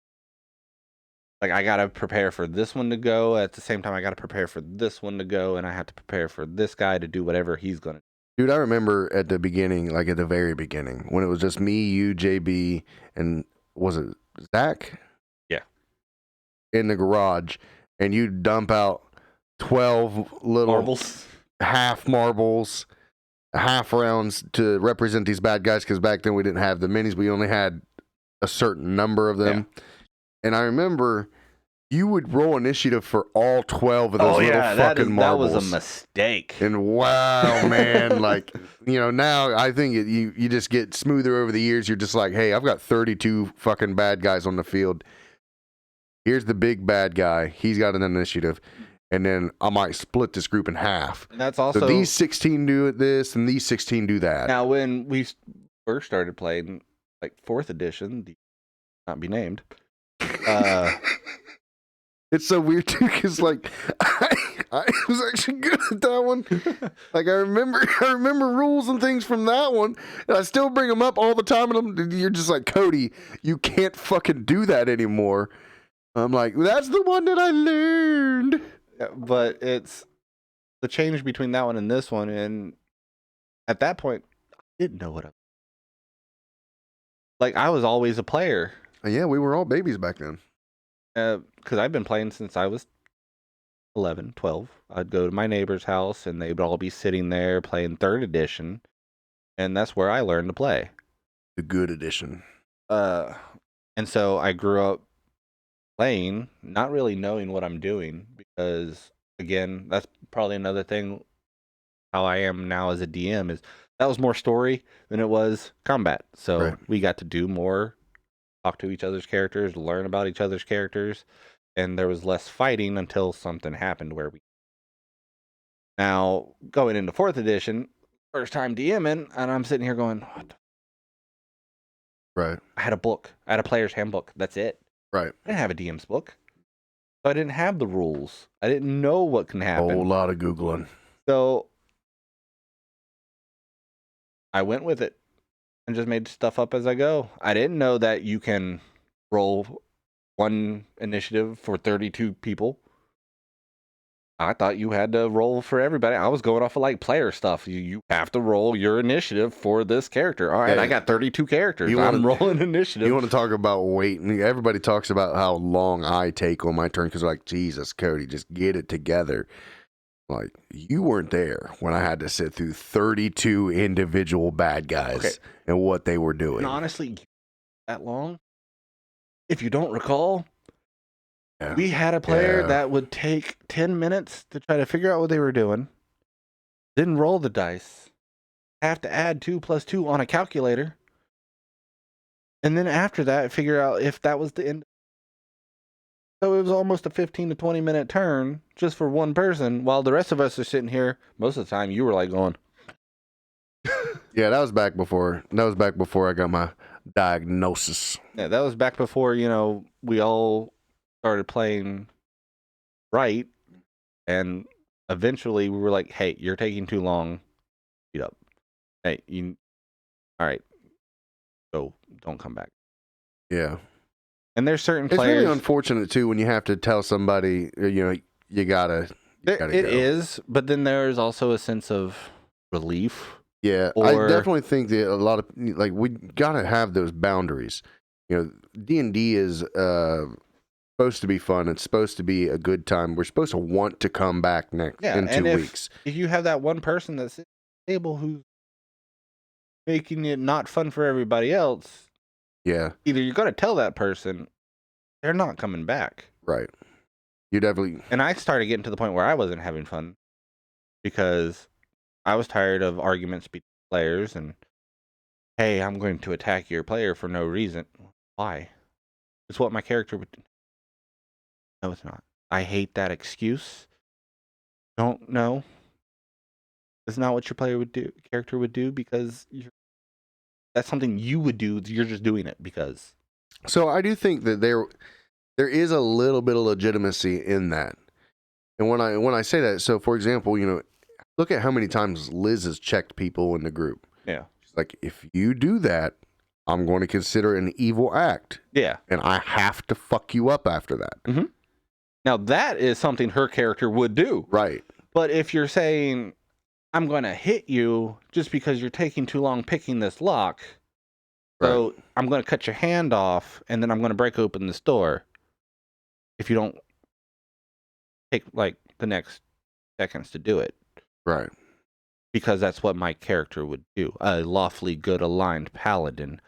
Like, I got to prepare for this one to go. At the same time, I got to prepare for this one to go. And I have to prepare for this guy to do whatever he's going to do. Dude, I remember at the beginning, like at the very beginning, when it was just me, you, JB, and was it Zach? Yeah. In the garage. And you dump out 12 little marbles, half rounds to represent these bad guys. Because back then we didn't have the minis. We only had a certain number of them. Yeah. And I remember you would roll initiative for all 12 of those fucking marbles. That was a mistake. And wow, man, like, now I think you just get smoother over the years. You're just like, hey, I've got 32 fucking bad guys on the field. Here's the big bad guy. He's got an initiative. And then I might split this group in half. And that's also... So these 16 do this and these 16 do that. Now, when we first started playing, like 4th edition, not be named... it's so weird too because like I was actually good at that one. Like I remember rules and things from that one, and I still bring them up all the time. And you're just like, Cody, you can't fucking do that anymore. I'm like, that's the one that I learned. Yeah, but it's the change between that one and this one, and at that point, I didn't know what I was always a player. Yeah, we were all babies back then. Because I've been playing since I was 11, 12. I'd go to my neighbor's house, and they'd all be sitting there playing 3rd edition, and that's where I learned to play. The good edition. And so I grew up playing, not really knowing what I'm doing, because, again, that's probably another thing how I am now as a DM is that was more story than it was combat. So we got to do more, talk to each other's characters, learn about each other's characters, and there was less fighting until something happened where we... Now, going into 4th edition, first time DMing, and I'm sitting here going, what the... Right. I had a book. I had a player's handbook. That's it. Right. I didn't have a DM's book. So I didn't have the rules. I didn't know what can A happen. whole lot of Googling. So I went with it and just made stuff up as I go. I didn't know that you can roll one initiative for 32 people. I thought you had to roll for everybody. I was going off of like player stuff. You have to roll your initiative for this character. All right, I got 32 characters. I'm rolling initiative. You want to talk about waiting? Everybody talks about how long I take on my turn because like, Jesus, Cody, just get it together. Like, you weren't there when I had to sit through 32 individual bad guys and what they were doing. And honestly, that long? If you don't recall, we had a player that would take 10 minutes to try to figure out what they were doing, then roll the dice, have to add 2 + 2 on a calculator, and then after that, figure out if that was the end. So it was almost a 15 to 20 minute turn just for one person, while the rest of us are sitting here. Most of the time, you were like going. Yeah, that was back before. That was back before I got my diagnosis. Yeah, that was back before we all started playing right, and eventually we were like, "Hey, you're taking too long. Speed up. Hey, all right, go. Don't come back." Yeah. And there's certain It's players. really unfortunate too when you have to tell somebody, you gotta. It is, but then there's also a sense of relief. Yeah, I definitely think that a lot of we gotta have those boundaries. D&D is supposed to be fun. It's supposed to be a good time. We're supposed to want to come back in 2 weeks. If you have that one person that's at the table who's making it not fun for everybody else, yeah, either you're gonna tell that person they're not coming back. Right. You definitely. And I started getting to the point where I wasn't having fun because I was tired of arguments between players and, hey, I'm going to attack your player for no reason. Why? It's what my character would do. No, it's not. I hate that excuse. Don't know. It's not what your character would do because that's something you would do. You're just doing it because. So I do think that there is a little bit of legitimacy in that. And when I say that, so for example, look at how many times Liz has checked people in the group. Yeah. She's like, if you do that, I'm going to consider it an evil act. Yeah. And I have to fuck you up after that. Mm-hmm. Now, that is something her character would do. Right. But if you're saying, I'm going to hit you just because you're taking too long picking this lock, so I'm going to cut your hand off, and then I'm going to break open this door if you don't take, the next seconds to do it. Right. Because that's what my character would do. A lawfully good aligned paladin.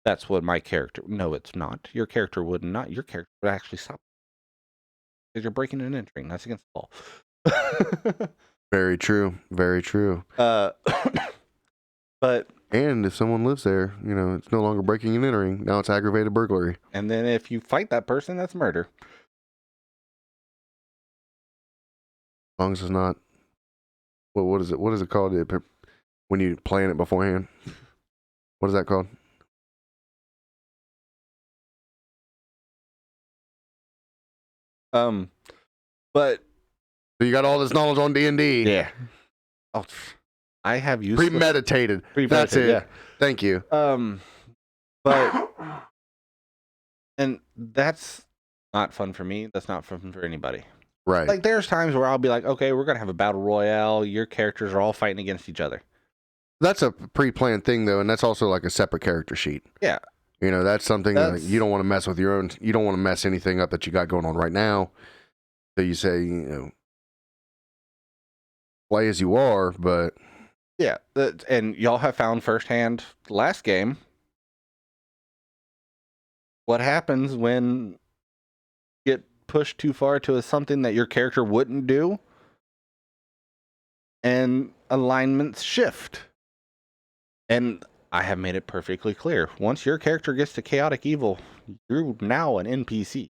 That's what my character... No, it's not. Your character would not. Your character would actually stop. Because you're breaking and entering. That's against the law. Very true. Very true. But... And if someone lives there, it's no longer breaking and entering. Now it's aggravated burglary. And then if you fight that person, that's murder. As long as it's not... What is it? What is it called when you plan it beforehand? What is that called? But so you got all this knowledge on D&D. Yeah. Oh, I have used premeditated. That's it. Yeah. Thank you. But and that's not fun for me. That's not fun for anybody. Right. There's times where I'll be like, okay, we're gonna have a battle royale. Your characters are all fighting against each other. That's a pre-planned thing though, and that's also like a separate character sheet. Yeah. That's something that you don't want to mess with your own. You don't want to mess anything up that you got going on right now. So you say, play as you are, but yeah. And y'all have found firsthand last game what happens when you get pushed too far to something that your character wouldn't do, and alignments shift. And I have made it perfectly clear. Once your character gets to chaotic evil, you're now an NPC.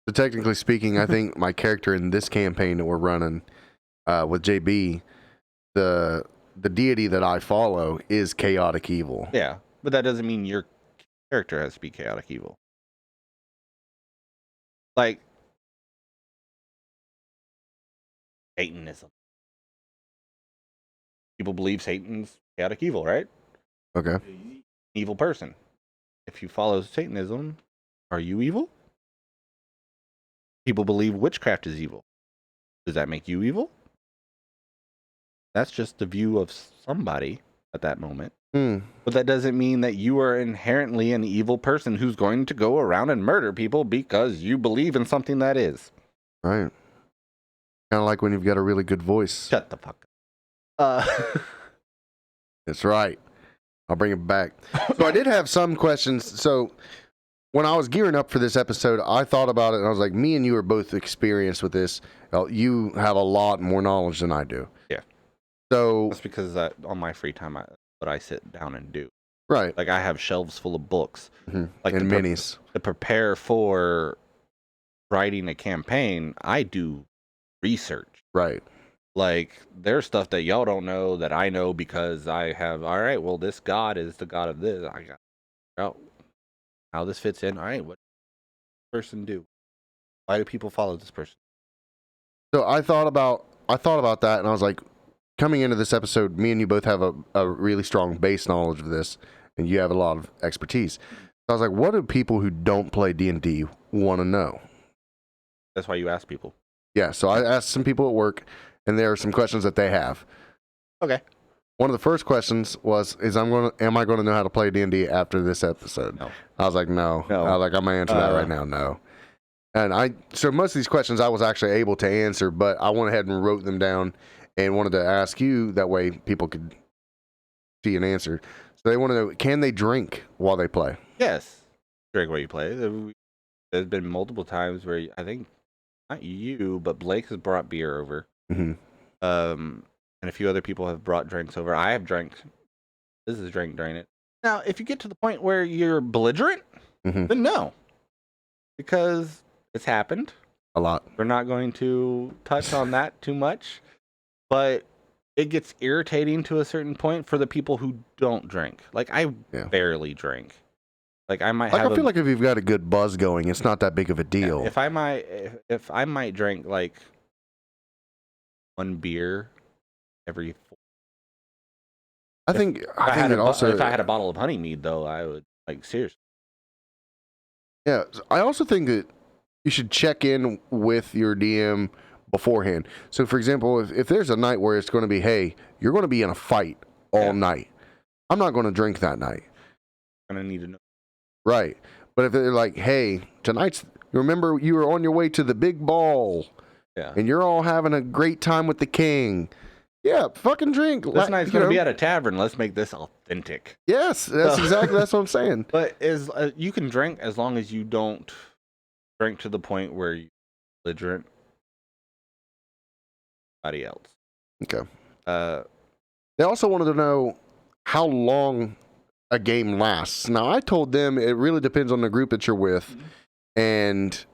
So technically speaking, I think my character in this campaign that we're running with JB, the deity that I follow is chaotic evil. Yeah, but that doesn't mean your character has to be chaotic evil. Satanism. People believe Satan's chaotic evil, right? Okay. Evil person. If you follow Satanism, are you evil? People believe witchcraft is evil. Does that make you evil? That's just the view of somebody at that moment. But that doesn't mean that you are inherently an evil person who's going to go around and murder people because you believe in something that is. Right. Kind of like when you've got a really good voice. Shut the fuck up. That's right. I'll bring it back. So I did have some questions. So when I was gearing up for this episode, I thought about it and I was like, me and you are both experienced with this. You have a lot more knowledge than I do. Yeah. So that's because on my free time, what I sit down and do. Right. Like I have shelves full of books. Like and minis. To prepare for writing a campaign, I do research. Right. Like there's stuff that y'all don't know that I know because I have, all right, well, this god is the god of this. I got to figure out how this fits in. All right, what does this person do? Why do people follow this person? So I thought about that and I was like, coming into this episode, me and you both have a really strong base knowledge of this, and you have a lot of expertise. So I was like, what do people who don't play D&D want to know? That's why you ask people. Yeah, so I asked some people at work, and there are some questions that they have. Okay. One of the first questions was, am I going to know how to play D&D after this episode? No. I was like, no. I was like, I'm going to answer that right now, no. And so most of these questions I was actually able to answer, but I went ahead and wrote them down and wanted to ask you, that way people could see an answer. So they want to know, can they drink while they play? Yes. Drink while you play. There's been multiple times where I think, not you, but Blake has brought beer over. Mm-hmm. And a few other people have brought drinks over. I have drank. This is drink during it. Now, if you get to the point where you're belligerent, then no. Because it's happened. A lot. We're not going to touch on that too much. But it gets irritating to a certain point for the people who don't drink. Like, I barely drink. Like, I might have I feel like if you've got a good buzz going, it's not that big of a deal. If I might drink, like, one beer every 4. If I had a bottle of honey mead, though, I would, like, seriously. Yeah, I also think that you should check in with your DM beforehand. So, for example, if there's a night where it's going to be, hey, you're going to be in a fight all night, I'm not going to drink that night. I'm going to need to know. Right. But if they're like, hey, remember you were on your way to the big ball, and you're all having a great time with the king. Yeah, fucking drink. This night's going to be at a tavern. Let's make this authentic. Yes, that's what I'm saying. But you can drink as long as you don't drink to the point where you're belligerent. Else. Okay. They also wanted to know how long a game lasts. Now, I told them it really depends on the group that you're with, and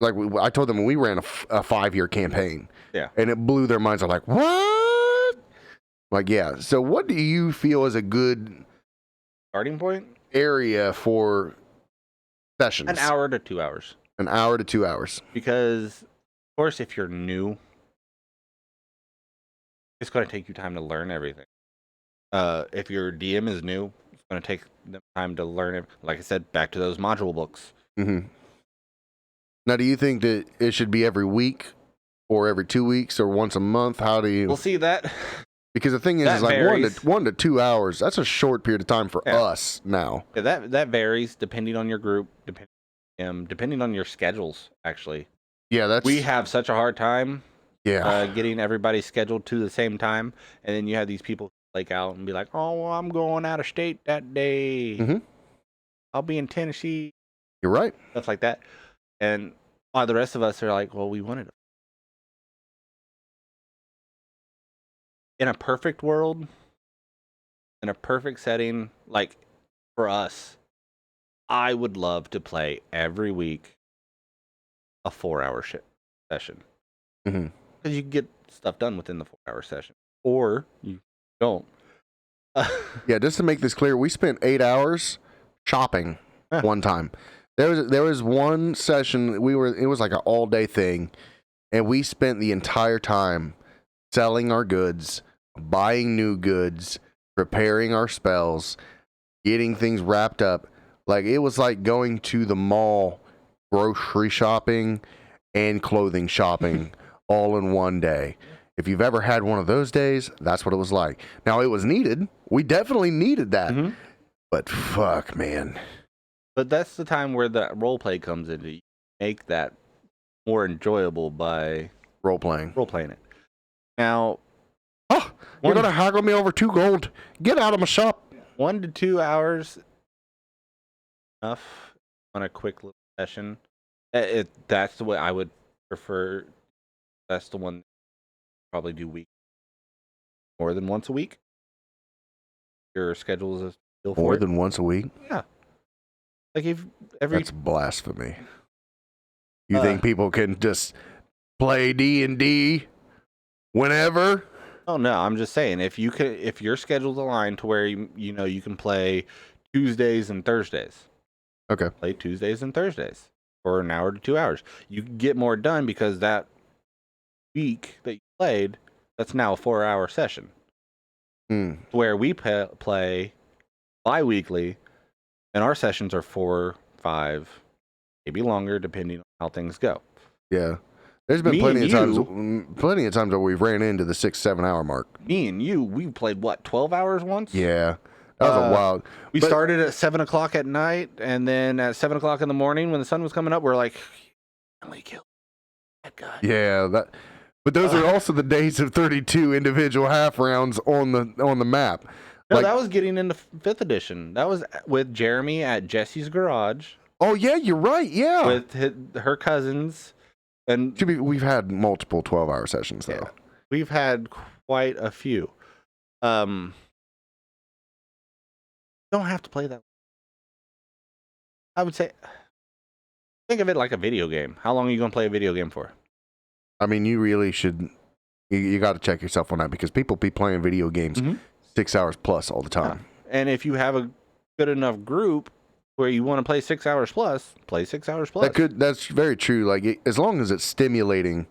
like I told them when we ran a 5-year campaign, and it blew their minds. I'm like, what? Like, yeah. So, what do you feel is a good starting point area for sessions? An hour to 2 hours. An hour to 2 hours. Because, of course, if you're new, it's going to take you time to learn everything. If your DM is new, it's going to take them time to learn it. Like I said, back to those module books. Mm-hmm. Now, do you think that it should be every week or every 2 weeks or once a month? How do you... We'll see that. Because the thing is like 1 to 2 hours, that's a short period of time for us now. Yeah, that varies depending on your group, depending on your schedules, actually. Yeah, we have such a hard time getting everybody scheduled to the same time, and then you have these people flake out and be like, oh, well, I'm going out of state that day. Mm-hmm. I'll be in Tennessee. You're right. Stuff like that. And the rest of us are like, well, we wanted to. In a perfect world, in a perfect setting, like for us, I would love to play every week a 4-hour session. Mm-hmm. Because you can get stuff done within the 4-hour session. Or you don't. Yeah, just to make this clear, we spent 8 hours shopping one time. There was one session, it was like an all-day thing, and we spent the entire time selling our goods, buying new goods, preparing our spells, getting things wrapped up. Like, it was like going to the mall, grocery shopping, and clothing shopping all in one day. If you've ever had one of those days, that's what it was like. Now, it was needed. We definitely needed that. Mm-hmm. But fuck, man. But that's the time where the role play comes in. You make that more enjoyable by Role playing it. Now, oh, you're gonna haggle me over 2 gold. Get out of my shop. 1 to 2 hours enough on a quick little session. That's the way I would prefer. That's the one probably do more than once a week. Your schedule is still more than once a week. Yeah, like if that's blasphemy. You think people can just play D&D whenever? Oh no, I'm just saying if your schedule's aligned to where you can play Tuesdays and Thursdays. Okay. Play Tuesdays and Thursdays for an hour to 2 hours. You can get more done because that week that you played, that's now a 4-hour session. Where we play bi-weekly, and our sessions are 4, 5, maybe longer, depending on how things go. Yeah. There's been plenty of times where we've ran into the 6-7 hour mark. Me and you, we played what, 12 hours once? Yeah. That was a wild. We started at 7 o'clock at night, and then at 7 o'clock in the morning when the sun was coming up, we're like, finally killed that guy. Yeah, but those are also the days of 32 individual half rounds on the map. No, that was getting into 5th edition. That was with Jeremy at Jesse's garage. Oh yeah, you're right. Yeah, with her cousins, and we've had multiple 12-hour sessions though. Yeah, we've had quite a few. Don't have to play that. I would say, think of it like a video game. How long are you going to play a video game for? I mean, you really should. You got to check yourself on that because people be playing video games 6 hours plus all the time. Yeah. And if you have a good enough group where you want to play 6 hours plus, play 6 hours plus. That's very true. Like as long as it's stimulating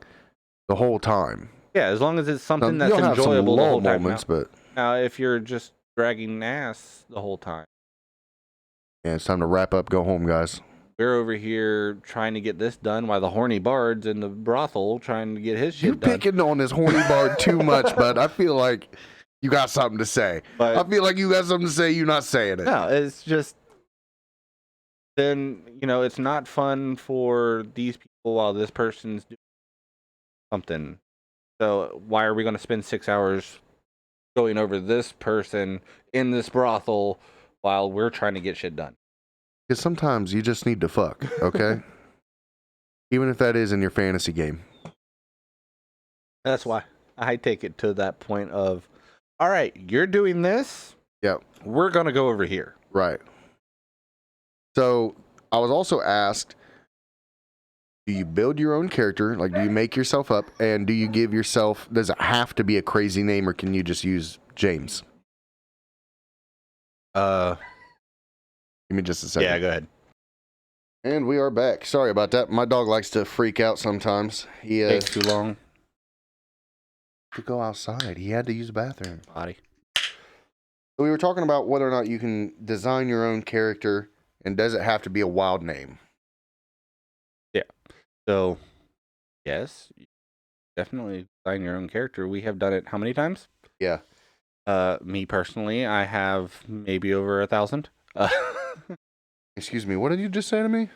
the whole time. Yeah, as long as it's something that's enjoyable the whole time. Moments, but now, if you're just dragging ass the whole time. Yeah, it's time to wrap up. Go home, guys. We're over here trying to get this done while the horny bard's in the brothel trying to get his shit done. You're picking on this horny bard too much, but I feel like you got something to say. But I feel like you got something to say. You're not saying it. No, it's just then, it's not fun for these people while this person's doing something. So why are we going to spend 6 hours going over this person in this brothel while we're trying to get shit done? Because sometimes you just need to fuck, okay? Even if that is in your fantasy game. That's why I take it to that point of, all right, you're doing this. Yep. We're going to go over here. Right. So I was also asked, do you build your own character? Like, do you make yourself up? And do you give yourself, does it have to be a crazy name or can you just use James? Give me just a second. Yeah, go ahead. And we are back. Sorry about that. My dog likes to freak out sometimes. He takes too long to go outside. He had to use the bathroom. Body. So we were talking about whether or not you can design your own character, and does it have to be a wild name? Yeah. So, yes, definitely design your own character. We have done it how many times? Yeah. Me personally, I have maybe over 1,000. Excuse me, what did you just say to me?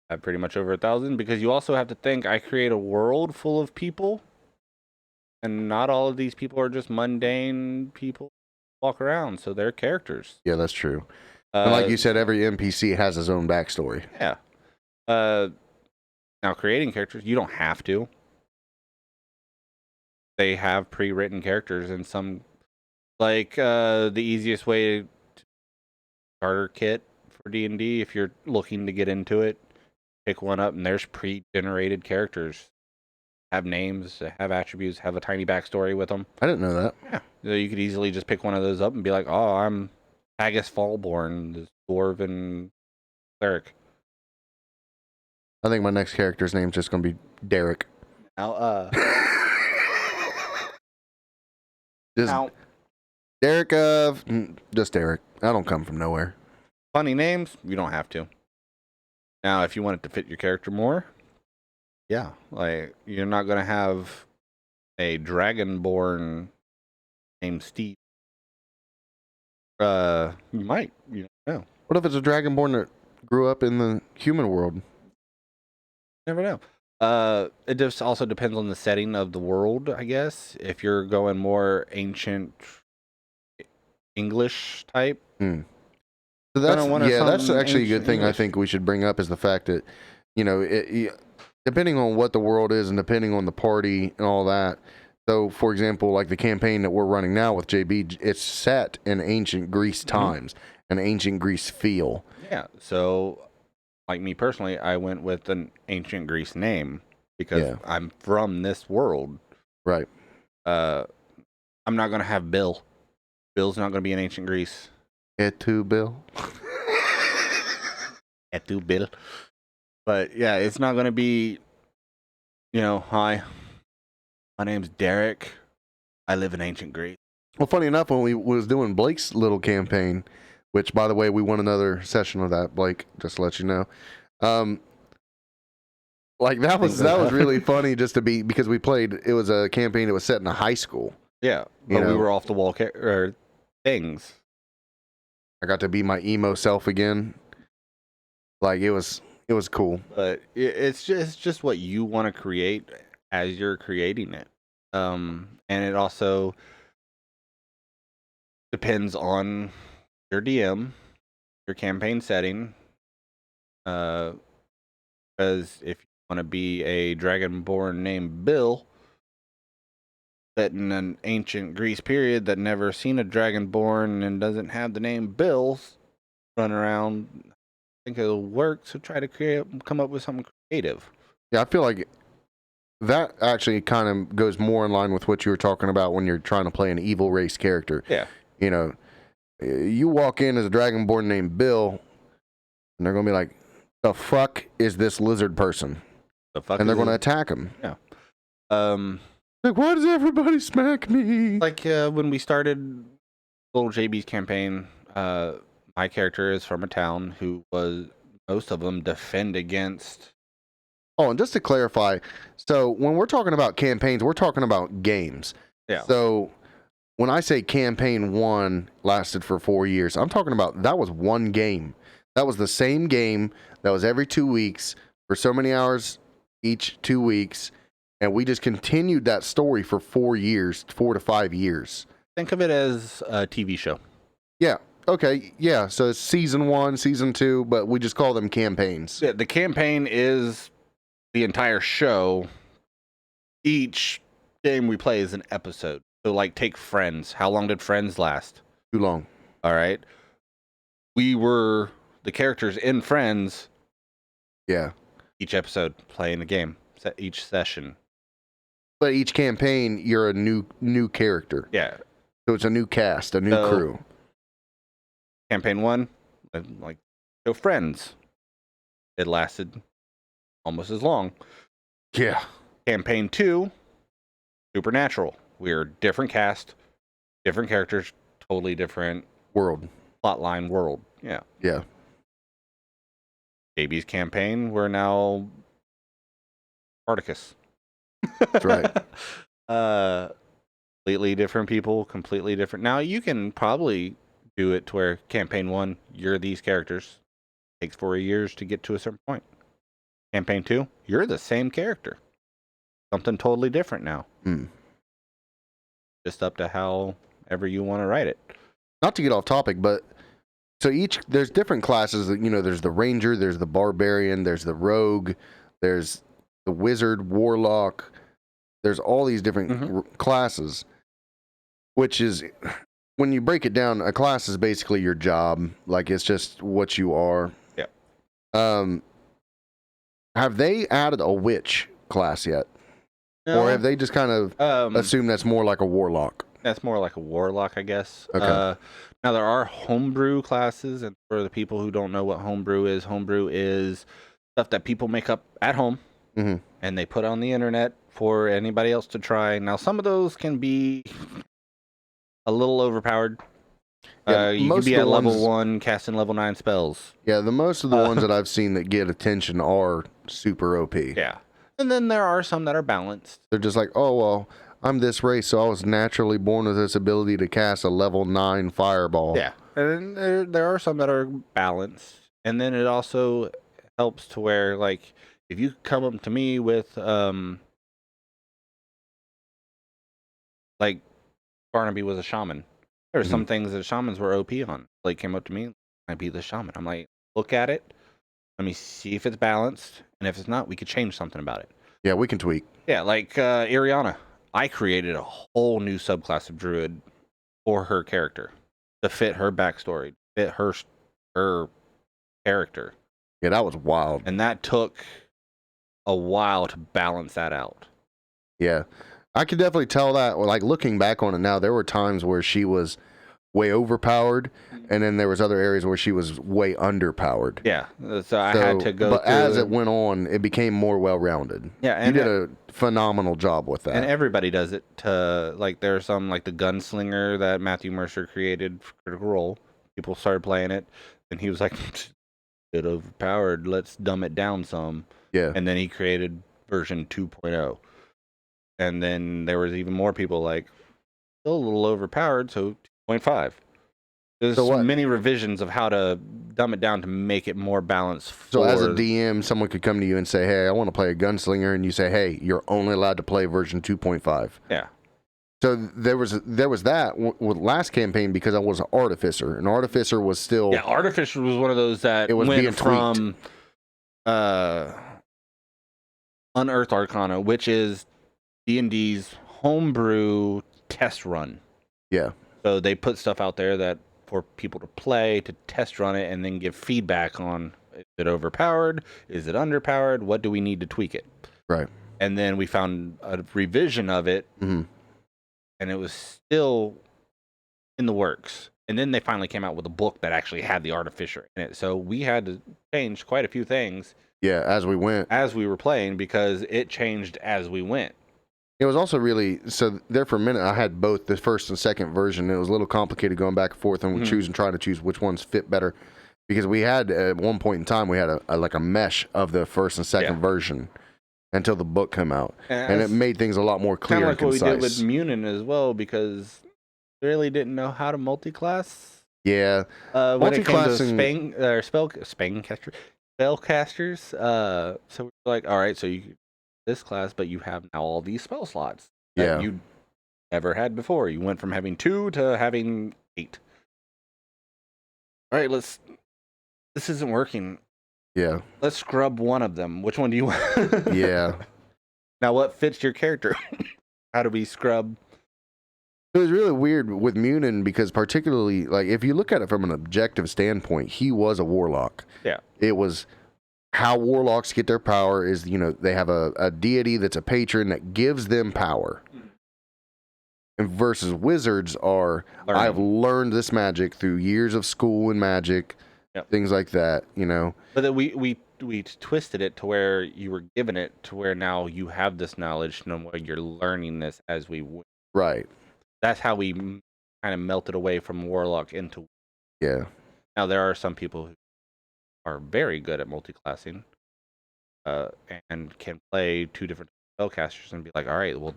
I have pretty much over 1,000 because you also have to think I create a world full of people, and not all of these people are just mundane people who walk around, so they're characters. Yeah, that's true. And like you said, every NPC has his own backstory. Yeah. Now, creating characters, you don't have to. They have pre-written characters, and some, like the easiest way to starter kit for D&D, if you're looking to get into it, pick one up, and there's pre-generated characters. Have names, have attributes, have a tiny backstory with them. I didn't know that. Yeah. So you could easily just pick one of those up and be like, oh, I'm Haggis Fallborn, this dwarven cleric. I think my next character's name's just gonna be Derek. Now, Just now, Derek just Derek. I don't come from nowhere. funny names, you don't have to. Now, if you want it to fit your character more, yeah, like you're not gonna have a dragonborn named Steve. You might, you don't know. What if it's a dragonborn that grew up in the human world? Never know. It just also depends on the setting of the world, I guess. If you're going more ancient English type, So that's that's actually a good thing. English. I think we should bring up is the fact that, depending on what the world is and depending on the party and all that. So, for example, like the campaign that we're running now with JB, it's set in ancient Greece times, an ancient Greece feel. Yeah. So, like me personally, I went with an ancient Greece name because I'm from this world. Right. I'm not gonna have Bill. Bill's not gonna be in ancient Greece. Etu Bill. Etu Bill. But yeah, it's not gonna be. Hi. My name's Derek. I live in ancient Greece. Well, funny enough, when we was doing Blake's little campaign, which, by the way, we won another session of that, Blake, just to let you know. Like that was really funny just to be, because it was a campaign that was set in a high school. Yeah, but we were off the wall things. I got to be my emo self again. Like it was cool. But it's just what you want to create as you're creating it. And it also depends on your DM, your campaign setting. Because if you want to be a dragonborn named Bill, set in an ancient Greece period that never seen a dragonborn and doesn't have the name Bill, run around, I think it'll work. So try to come up with something creative. Yeah, I feel like that actually kind of goes more in line with what you were talking about when you're trying to play an evil race character. Yeah. You walk in as a dragonborn named Bill, and they're going to be like, the fuck is this lizard person? And they're going to attack him. Yeah. Like, why does everybody smack me? Like when we started little JB's campaign, my character is from a town who was, most of them defend against. Oh, and just to clarify, so when we're talking about campaigns, we're talking about games. Yeah. So when I say campaign 1 lasted for 4 years, I'm talking about that was one game. That was the same game. That was every 2 weeks for so many hours each 2 weeks. And we just continued that story for 4 to 5 years. Think of it as a TV show. Yeah. Okay. Yeah. So it's season 1, season 2, but we just call them campaigns. Yeah, the campaign is the entire show. Each game we play is an episode. So, like, take Friends. How long did Friends last? Too long. All right. We were the characters in Friends. Yeah. Each episode playing a game. Each session. But each campaign, you're a new character. Yeah. So it's a new cast, a new crew. Campaign 1, like, so Friends. It lasted almost as long. Yeah. Campaign 2, Supernatural. We're different cast, different characters, totally different world. Plotline world. Yeah. Yeah. JB's campaign, we're now Spartacus. That's right. Completely different people, completely different. Now you can probably do it to where campaign 1, you're these characters. Takes 4 years to get to a certain point. Campaign 2, you're the same character. Something totally different now. Just up to however you want to write it. Not to get off topic, but so there's different classes. There's the ranger, there's the barbarian, there's the rogue, there's the wizard, warlock. There's all these different classes, which is, when you break it down, a class is basically your job. Like, it's just what you are. Yeah. Have they added a witch class yet? No. Or have they just kind of assumed that's more like a warlock? That's more like a warlock, I guess. Okay. Now, there are homebrew classes, and for the people who don't know what homebrew is stuff that people make up at home, and they put on the internet for anybody else to try. Now, some of those can be a little overpowered. Yeah, You could be at level 1, casting level 9 spells. Yeah, most of the ones that I've seen that get attention are super OP. Yeah. And then there are some that are balanced. They're just like, oh, well, I'm this race, so I was naturally born with this ability to cast a level 9 fireball. Yeah. And then there are some that are balanced. And then it also helps to where, like, if you come up to me with, like, Barnaby was a shaman. There are some things that shamans were OP on. Like, came up to me, I be the shaman. I'm like, look at it. Let me see if it's balanced. And if it's not, we could change something about it. Yeah, we can tweak. Yeah, like Iriana. I created a whole new subclass of druid for her character to fit her backstory, fit her character. Yeah, that was wild. And that took a while to balance that out. Yeah. I could definitely tell that, like, looking back on it now, there were times where she was way overpowered, and then there was other areas where she was way underpowered. Yeah, so I had to go. But as it went on, it became more well-rounded. Yeah, and you did a phenomenal job with that. And everybody does it. Like, there's some, like the gunslinger that Matthew Mercer created for Critical Role. People started playing it, and he was like, "Bit overpowered. Let's dumb it down some." Yeah, and then he created version 2.0. And then there was even more people like, still a little overpowered, so 2.5. There's many revisions of how to dumb it down to make it more balanced. So as a DM, someone could come to you and say, hey, I want to play a gunslinger, and you say, hey, you're only allowed to play version 2.5. Yeah. So there was that with last campaign because I was an artificer, and artificer was still... Yeah, artificer was one of those that it was went being from Unearthed Arcana, which is D&D's homebrew test run. Yeah. So they put stuff out there that for people to play, to test run it, and then give feedback on, is it overpowered? Is it underpowered? What do we need to tweak it? Right. And then we found a revision of it, and it was still in the works. And then they finally came out with a book that actually had the artificer in it. So we had to change quite a few things. Yeah, as we went. As we were playing, because it changed as we went. It was also really, so there for a minute, I had both the first and second version. It was a little complicated going back and forth and trying to choose which ones fit better. Because we had, at one point in time, we had a mesh of the first and second version until the book came out. And it made things a lot more clear and concise. Kind of like what we did with Munin as well, because we really didn't know how to multi-class. Yeah. When it came to spellcasters. So we're like, all right, so you this class, but you have now all these spell slots that you never had before. You went from having 2 to having 8. All right, this isn't working. Yeah. Let's scrub one of them. Which one do you want? Yeah. Now, what fits your character? How do we scrub? It was really weird with Munin because particularly, like, if you look at it from an objective standpoint, he was a warlock. Yeah. It was... How warlocks get their power is, they have a deity that's a patron that gives them power. And versus wizards are, I've learned this magic through years of school and magic, things like that, But then we twisted it to where you were given it to where now you have this knowledge, no more you're learning this as we went. Right. That's how we kind of melted away from warlock into. Yeah. Now there are some people who are very good at multi-classing and can play 2 different spellcasters and be like, all right, well,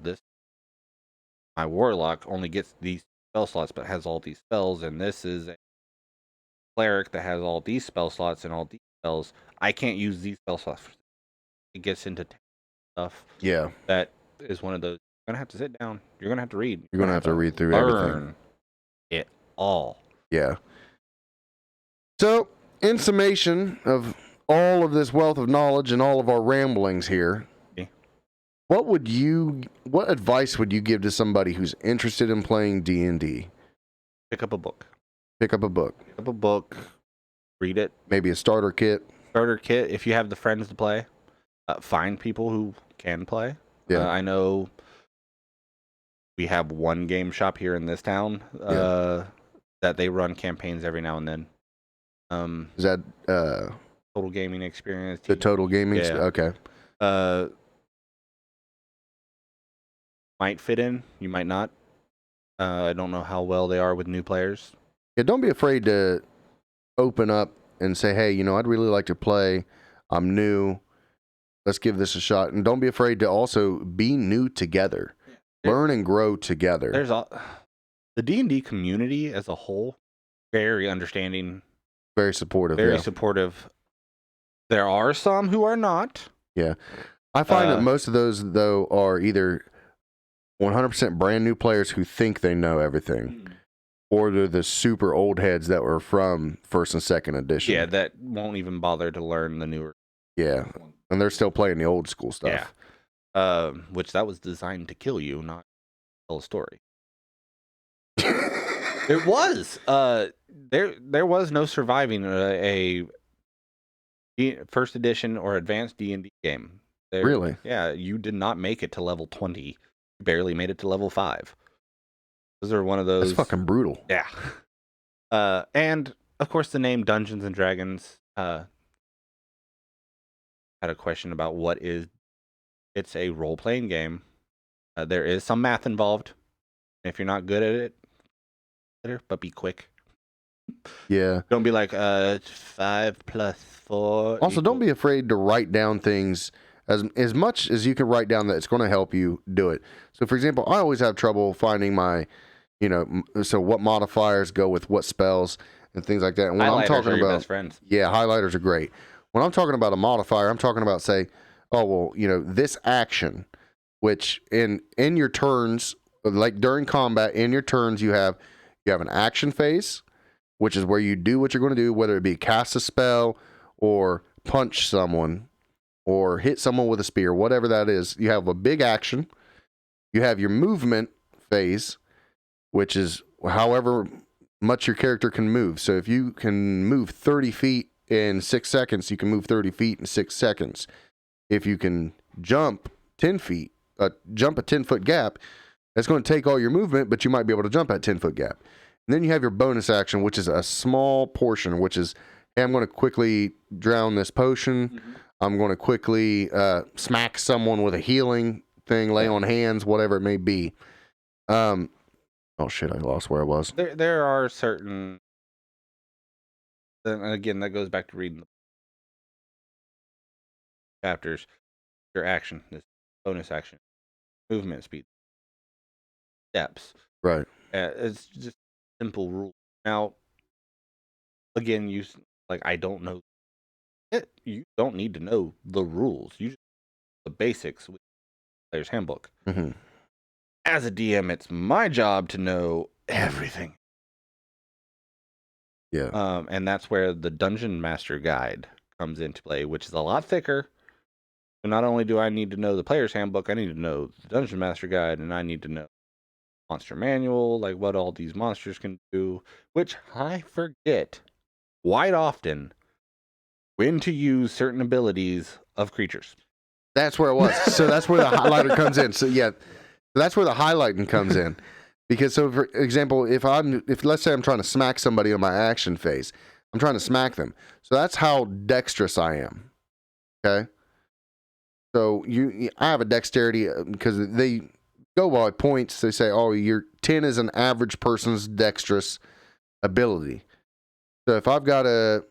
my warlock only gets these spell slots but has all these spells, and this is a cleric that has all these spell slots and all these spells. I can't use these spell slots. It gets into stuff. Yeah. That is one of those. You're going to have to sit down. You're going to have to read. You're going to have to read through everything. It all. Yeah. So... in summation of all of this wealth of knowledge and all of our ramblings here, what advice would you give to somebody who's interested in playing D&D? Pick up a book. Pick up a book. Read it. Maybe a starter kit. If you have the friends to play, find people who can play. Yeah. I know we have one game shop here in this town that they run campaigns every now and then. Is that total gaming experience. The total gaming. Yeah. Okay. Might fit in. You might not. I don't know how well they are with new players. Yeah, don't be afraid to open up and say, hey, I'd really like to play. I'm new. Let's give this a shot. And don't be afraid to also be new together. Learn and grow together. There's the D&D community as a whole, very understanding. Very supportive. Very supportive. There are some who are not. Yeah. I find that most of those, though, are either 100% brand new players who think they know everything, or they're the super old heads that were from first and second edition. Yeah, that won't even bother to learn the newer. Yeah, and they're still playing the old school stuff. Yeah, which that was designed to kill you, not tell a story. It was. There was no surviving a first edition or advanced D&D game. Really? Yeah, you did not make it to level 20. You barely made it to level 5. Those are one of those. That's fucking brutal. Yeah. And of course, the name Dungeons and Dragons. Had a question about what is. It's a role-playing game. There is some math involved. If you're not good at it, but be quick. Yeah. Don't be like 5 + 4. Also, don't be afraid to write down things as much as you can write down that it's going to help you do it. So, for example, I always have trouble finding my, so what modifiers go with what spells and things like that. And when I'm talking are your about best friends. Yeah, highlighters are great. When I'm talking about a modifier, I'm talking about, say, oh, well, this action, which in your turns, like during combat, in your turns, you have an action phase, which is where you do what you're going to do, whether it be cast a spell or punch someone or hit someone with a spear, whatever that is. You have a big action. You have your movement phase, which is however much your character can move. So if you can move 30 feet in 6 seconds, you can move 30 feet in 6 seconds. If you can jump 10 feet, jump a 10-foot gap, that's going to take all your movement, but you might be able to jump that 10-foot gap. And then you have your bonus action, which is a small portion, which is, hey, I'm going to quickly drown this potion. Mm-hmm. I'm going to quickly smack someone with a healing thing, lay on hands, whatever it may be. Oh, shit, I lost where I was. There are certain... And again, that goes back to reading the chapters. Your action, this bonus action, movement speed, steps. Right. It's just simple rule. Now, again, I don't know. You don't need to know the rules. You just the basics with Player's Handbook. Mm-hmm. As a DM, it's my job to know everything. Yeah. And that's where the Dungeon Master Guide comes into play, which is a lot thicker. So not only do I need to know the Player's Handbook, I need to know the Dungeon Master Guide, and I need to know Monster Manual, like what all these monsters can do, which I forget quite often when to use certain abilities of creatures. That's where it was. So that's where the highlighter comes in. So yeah, that's where the highlighting comes in. Because, so for example, if let's say I'm trying to smack somebody on my action phase, I'm trying to smack them. So that's how dexterous I am. Okay. So I have a dexterity because they go by points. They say, oh, your 10 is an average person's dexterous ability. So if I've got a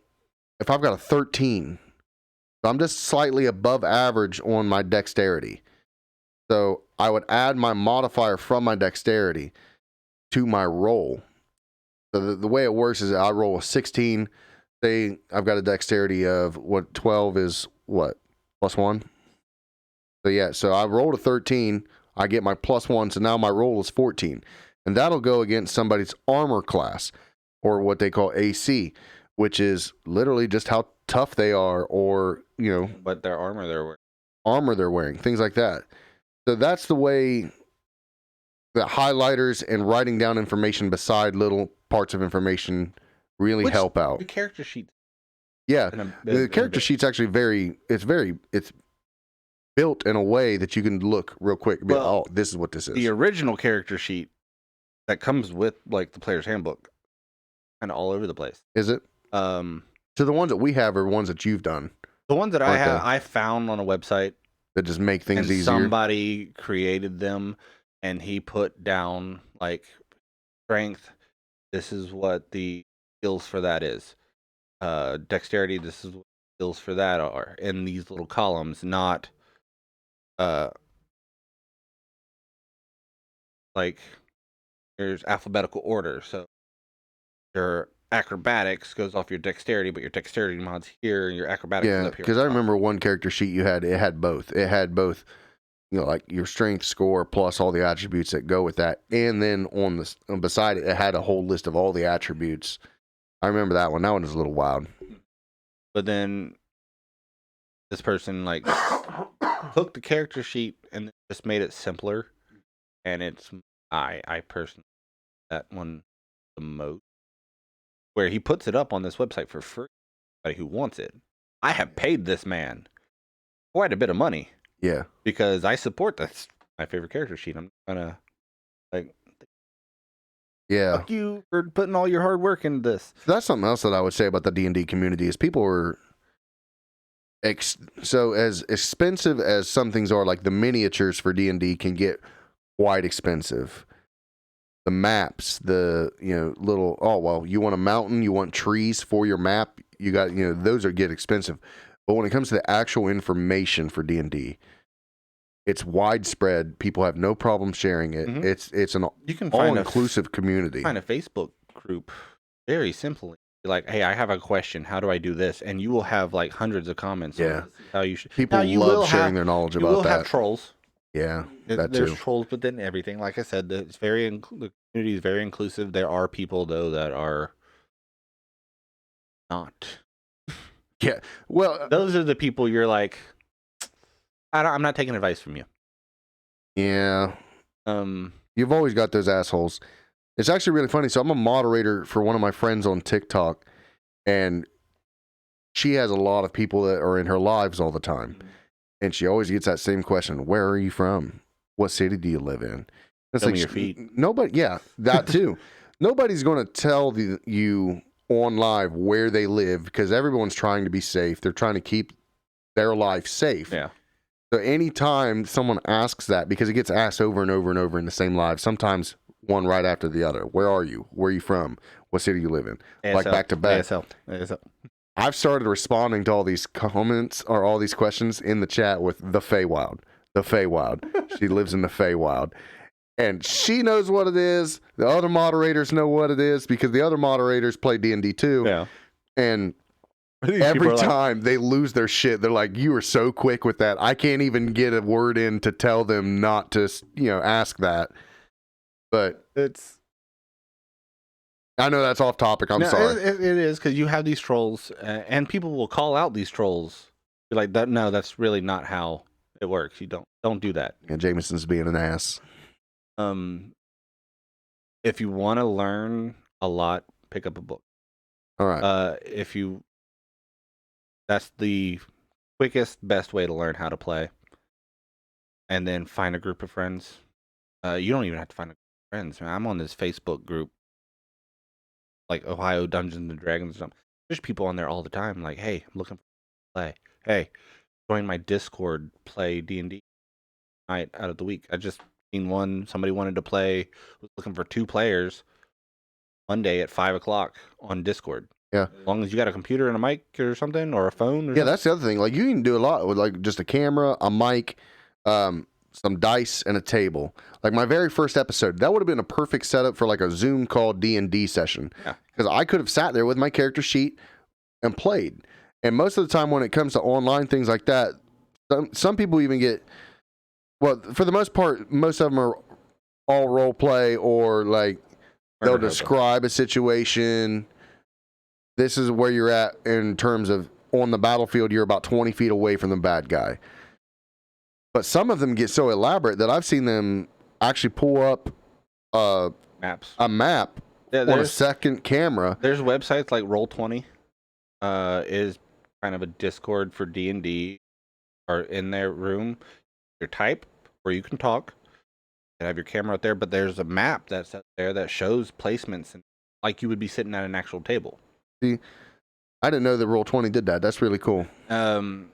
13, so I'm just slightly above average on my dexterity. So I would add my modifier from my dexterity to my roll. So the way it works is I roll a 16. Say I've got a dexterity of 12 is what? +1? So yeah, so I rolled a 13. I get my +1, so now my roll is 14. And that'll go against somebody's armor class, or what they call AC, which is literally just how tough they are, or, But their armor they're wearing, things like that. So that's the way that highlighters and writing down information beside little parts of information really help out. The character sheet. Yeah, the character sheet's actually it's built in a way that you can look real quick and be like, oh, this is what this is. The original character sheet that comes with like the Player's Handbook, kind of all over the place. Is it? So the ones that we have are ones that you've done. The ones that I have, I found on a website that just make things easier. Somebody created them, and he put down like strength. This is what the skills for that is. Dexterity. This is what skills for that are in these little columns, not like there's alphabetical order. So your acrobatics goes off your dexterity, but your dexterity mod's here, and your acrobatics is up here. Because I remember one character sheet you had. It had both. It had both. Like your strength score plus all the attributes that go with that, and then beside it had a whole list of all the attributes. I remember that one. That one was a little wild. But then this person like took the character sheet and just made it simpler, and it's I personally that one the most, where he puts it up on this website for free. Anybody who wants it, I have paid this man quite a bit of money. Yeah, because I support that's my favorite character sheet. I'm gonna fuck you for putting all your hard work into this. That's something else that I would say about the D&D community is people are so as expensive as some things are, like the miniatures for D&D can get quite expensive. The maps, the little you want a mountain, you want trees for your map, you got those get expensive. But when it comes to the actual information for D&D, it's widespread. People have no problem sharing it. Mm-hmm. It's an all-inclusive community. Find a Facebook group very simply. Like, hey, I have a question. How do I do this? And you will have like hundreds of comments. Yeah, on how you should. People love sharing their knowledge about that. You will have trolls. Yeah, there's trolls, but then everything. Like I said, the community is very inclusive. There are people though that are not. Yeah, well, those are the people you're like, I'm not taking advice from you. Yeah. You've always got those assholes. It's actually really funny. So I'm a moderator for one of my friends on TikTok, and she has a lot of people that are in her lives all the time. Mm-hmm. And she always gets that same question: where are you from? What city do you live in? It's Tell me your feet. Nobody, yeah, that too. Nobody's going to tell you on live where they live because everyone's trying to be safe. They're trying to keep their life safe. Yeah. So anytime someone asks that, because it gets asked over and over and over in the same live, sometimes one right after the other. Where are you? Where are you from? What city you live in? ASL, like back to back. ASL. I've started responding to all these comments or all these questions in the chat with the Feywild. The Feywild. She lives in the Feywild. And she knows what it is. The other moderators know what it is because the other moderators play D&D too. Yeah. And every time they lose their shit, they're like, you were so quick with that. I can't even get a word in to tell them not to, ask that. But I know that's off topic. I'm sorry. It is because you have these trolls and people will call out these trolls. You're like, that. No, that's really not how it works. You don't do that. And Jameson's being an ass. If you want to learn a lot, pick up a book. All right. That's the quickest, best way to learn how to play. And then find a group of friends. You don't even have to find a group of friends. I'm on this Facebook group, like Ohio Dungeons and Dragons or something. There's people on there all the time. Like, hey, I'm looking for play. Hey, join my Discord. Play D&D night out of the week. I just seen one. Somebody wanted to play. Was looking for 2 players. Monday at 5:00 on Discord. Yeah. As long as you got a computer and a mic or something or a phone. Yeah, that's the other thing. Like you can do a lot with like just a camera, a mic, some dice, and a table. Like my very first episode, that would have been a perfect setup for like a Zoom call D&D session. Yeah. Because I could have sat there with my character sheet and played. And most of the time when it comes to online things like that, some people even get, well, for the most part, most of them are all role play or like they'll describe a situation. This is where you're at in terms of on the battlefield, you're about 20 feet away from the bad guy. But some of them get so elaborate that I've seen them actually pull up a map on a second camera. There's websites like Roll20 is kind of a Discord for D&D or in their room. You type where you can talk. You have your camera out there, but there's a map that's out there that shows placements and like you would be sitting at an actual table. See, I didn't know that Roll20 did that. That's really cool. When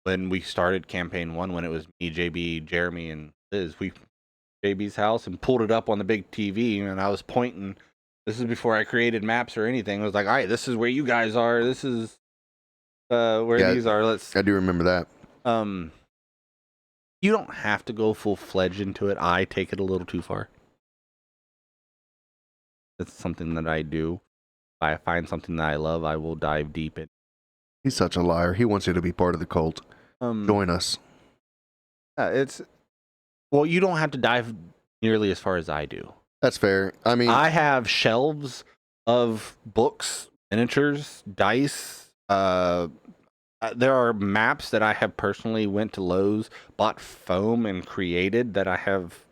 we started campaign 1, when it was me, JB, Jeremy, and Liz, we JB's house and pulled it up on the big TV, and I was pointing. This is before I created maps or anything. I was like, all right, this is where you guys are. This is where these are. I do remember that. You don't have to go full-fledged into it. I take it a little too far. That's something that I do. If I find something that I love, I will dive deep in. He's such a liar. He wants you to be part of the cult. Join us. Well, you don't have to dive nearly as far as I do. That's fair. I mean, I have shelves of books, miniatures, dice. There are maps that I have personally went to Lowe's, bought foam, and created that I have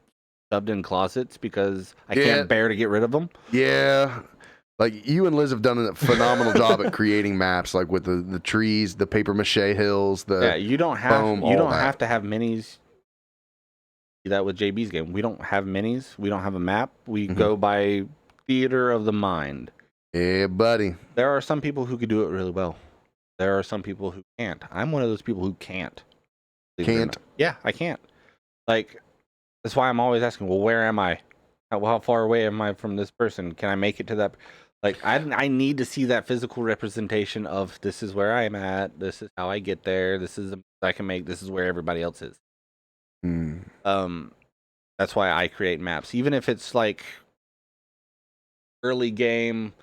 shoved in closets because I can't bear to get rid of them. Yeah. Like, you and Liz have done a phenomenal job at creating maps, like with the trees, the paper mache hills, you don't have to have minis. That with JB's game, we don't have minis. We don't have a map. We go by theater of the mind. Yeah, buddy. There are some people who could do it really well. There are some people who can't. I'm one of those people who can't. Can't? Yeah, I can't. Like, that's why I'm always asking, well, where am I? How far away am I from this person? Can I make it to that? Like, I need to see that physical representation of this is where I'm at. This is how I get there. This is I can make. This is where everybody else is. That's why I create maps, even if it's like early game.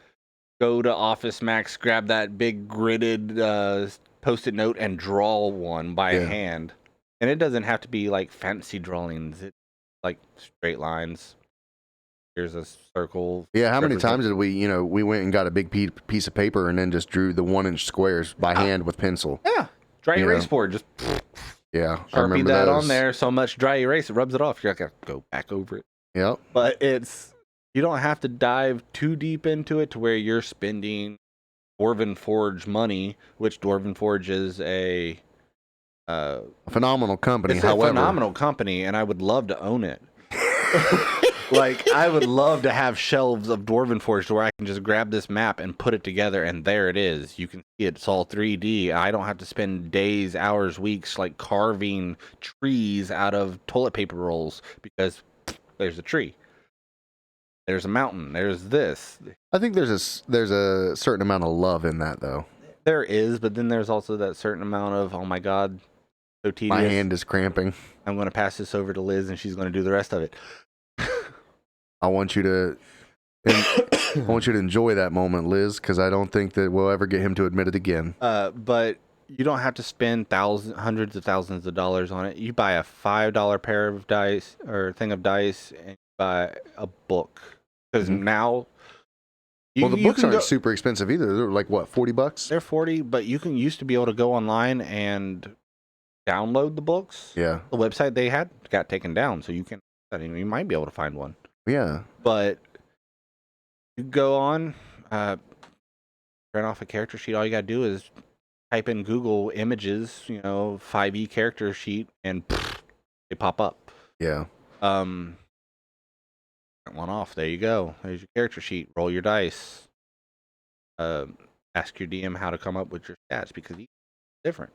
Go to Office Max, grab that big gridded post-it note, and draw one by hand. And it doesn't have to be like fancy drawings. It's like straight lines. Here's a circle. Yeah, how many times did we went and got a big piece of paper and then just drew the 1-inch squares by hand with pencil? Yeah, dry erase board. Just I Sharpie that those. on there. So much dry erase, it rubs it off. You're like, go back over it. Yep. But you don't have to dive too deep into it to where you're spending Dwarven Forge money, which Dwarven Forge is a phenomenal company. It's a phenomenal company, and I would love to own it. Like, I would love to have shelves of Dwarven Forge where I can just grab this map and put it together, and there it is. You can see it. It's all 3D. I don't have to spend days, hours, weeks, like, carving trees out of toilet paper rolls because there's a tree. There's a mountain. There's this. I think there's a certain amount of love in that, though. There is, but then there's also that certain amount of, oh my God, so tedious. My hand is cramping. I'm going to pass this over to Liz, and she's going to do the rest of it. I want you to enjoy that moment, Liz, because I don't think that we'll ever get him to admit it again. But you don't have to spend hundreds of thousands of dollars on it. You buy a $5 pair of dice or thing of dice, and you buy a book. Because now, the books aren't super expensive either. They're like what, $40? They're $40, but you used to be able to go online and download the books. Yeah, the website they had got taken down, so you might be able to find one. Yeah, but you go on, print off a character sheet. All you gotta do is type in Google images, 5e character sheet, and they pop up. Yeah. Print one off. There you go. There's your character sheet. Roll your dice. Ask your DM how to come up with your stats because each is different.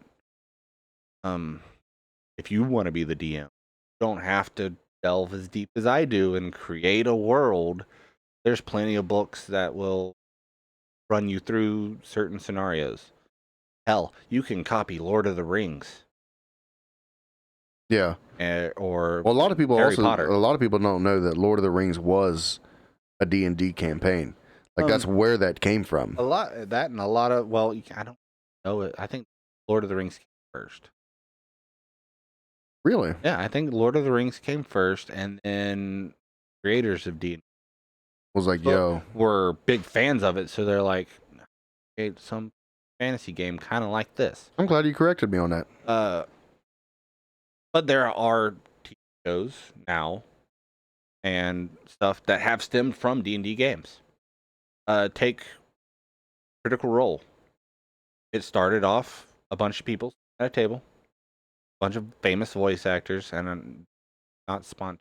If you want to be the DM, you don't have to delve as deep as I do and create a world. There's plenty of books that will run you through certain scenarios. Hell, you can copy Lord of the Rings. Yeah. Or a lot of people Harry Potter. A lot of people don't know that Lord of the Rings was a D&D campaign. Like that's where that came from. A lot of, I don't know it. I think Lord of the Rings came first. Really? Yeah, I think Lord of the Rings came first, and then creators of D&D was like, were big fans of it, so they're like, okay, some fantasy game kind of like this. I'm glad you corrected me on that. But there are TV shows now and stuff that have stemmed from D&D games. Take Critical Role. It started off a bunch of people at a table. Bunch of famous voice actors and not sponsored.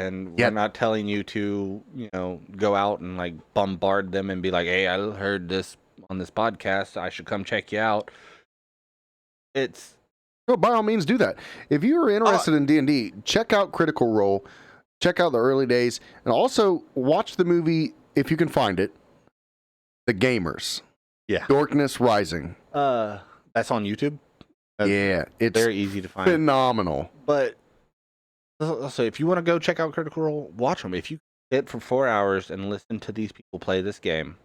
And we're not telling you to, go out and like bombard them and be like, hey, I heard this on this podcast. I should come check you out. Well, by all means, do that. If you're interested in D&D, check out Critical Role. Check out the early days. And also watch the movie, if you can find it, The Gamers. Yeah. Darkness Rising. That's on YouTube. It's very easy to find. Phenomenal. But also, if you want to go check out Critical Role, watch them. If you sit for 4 hours and listen to these people play this game,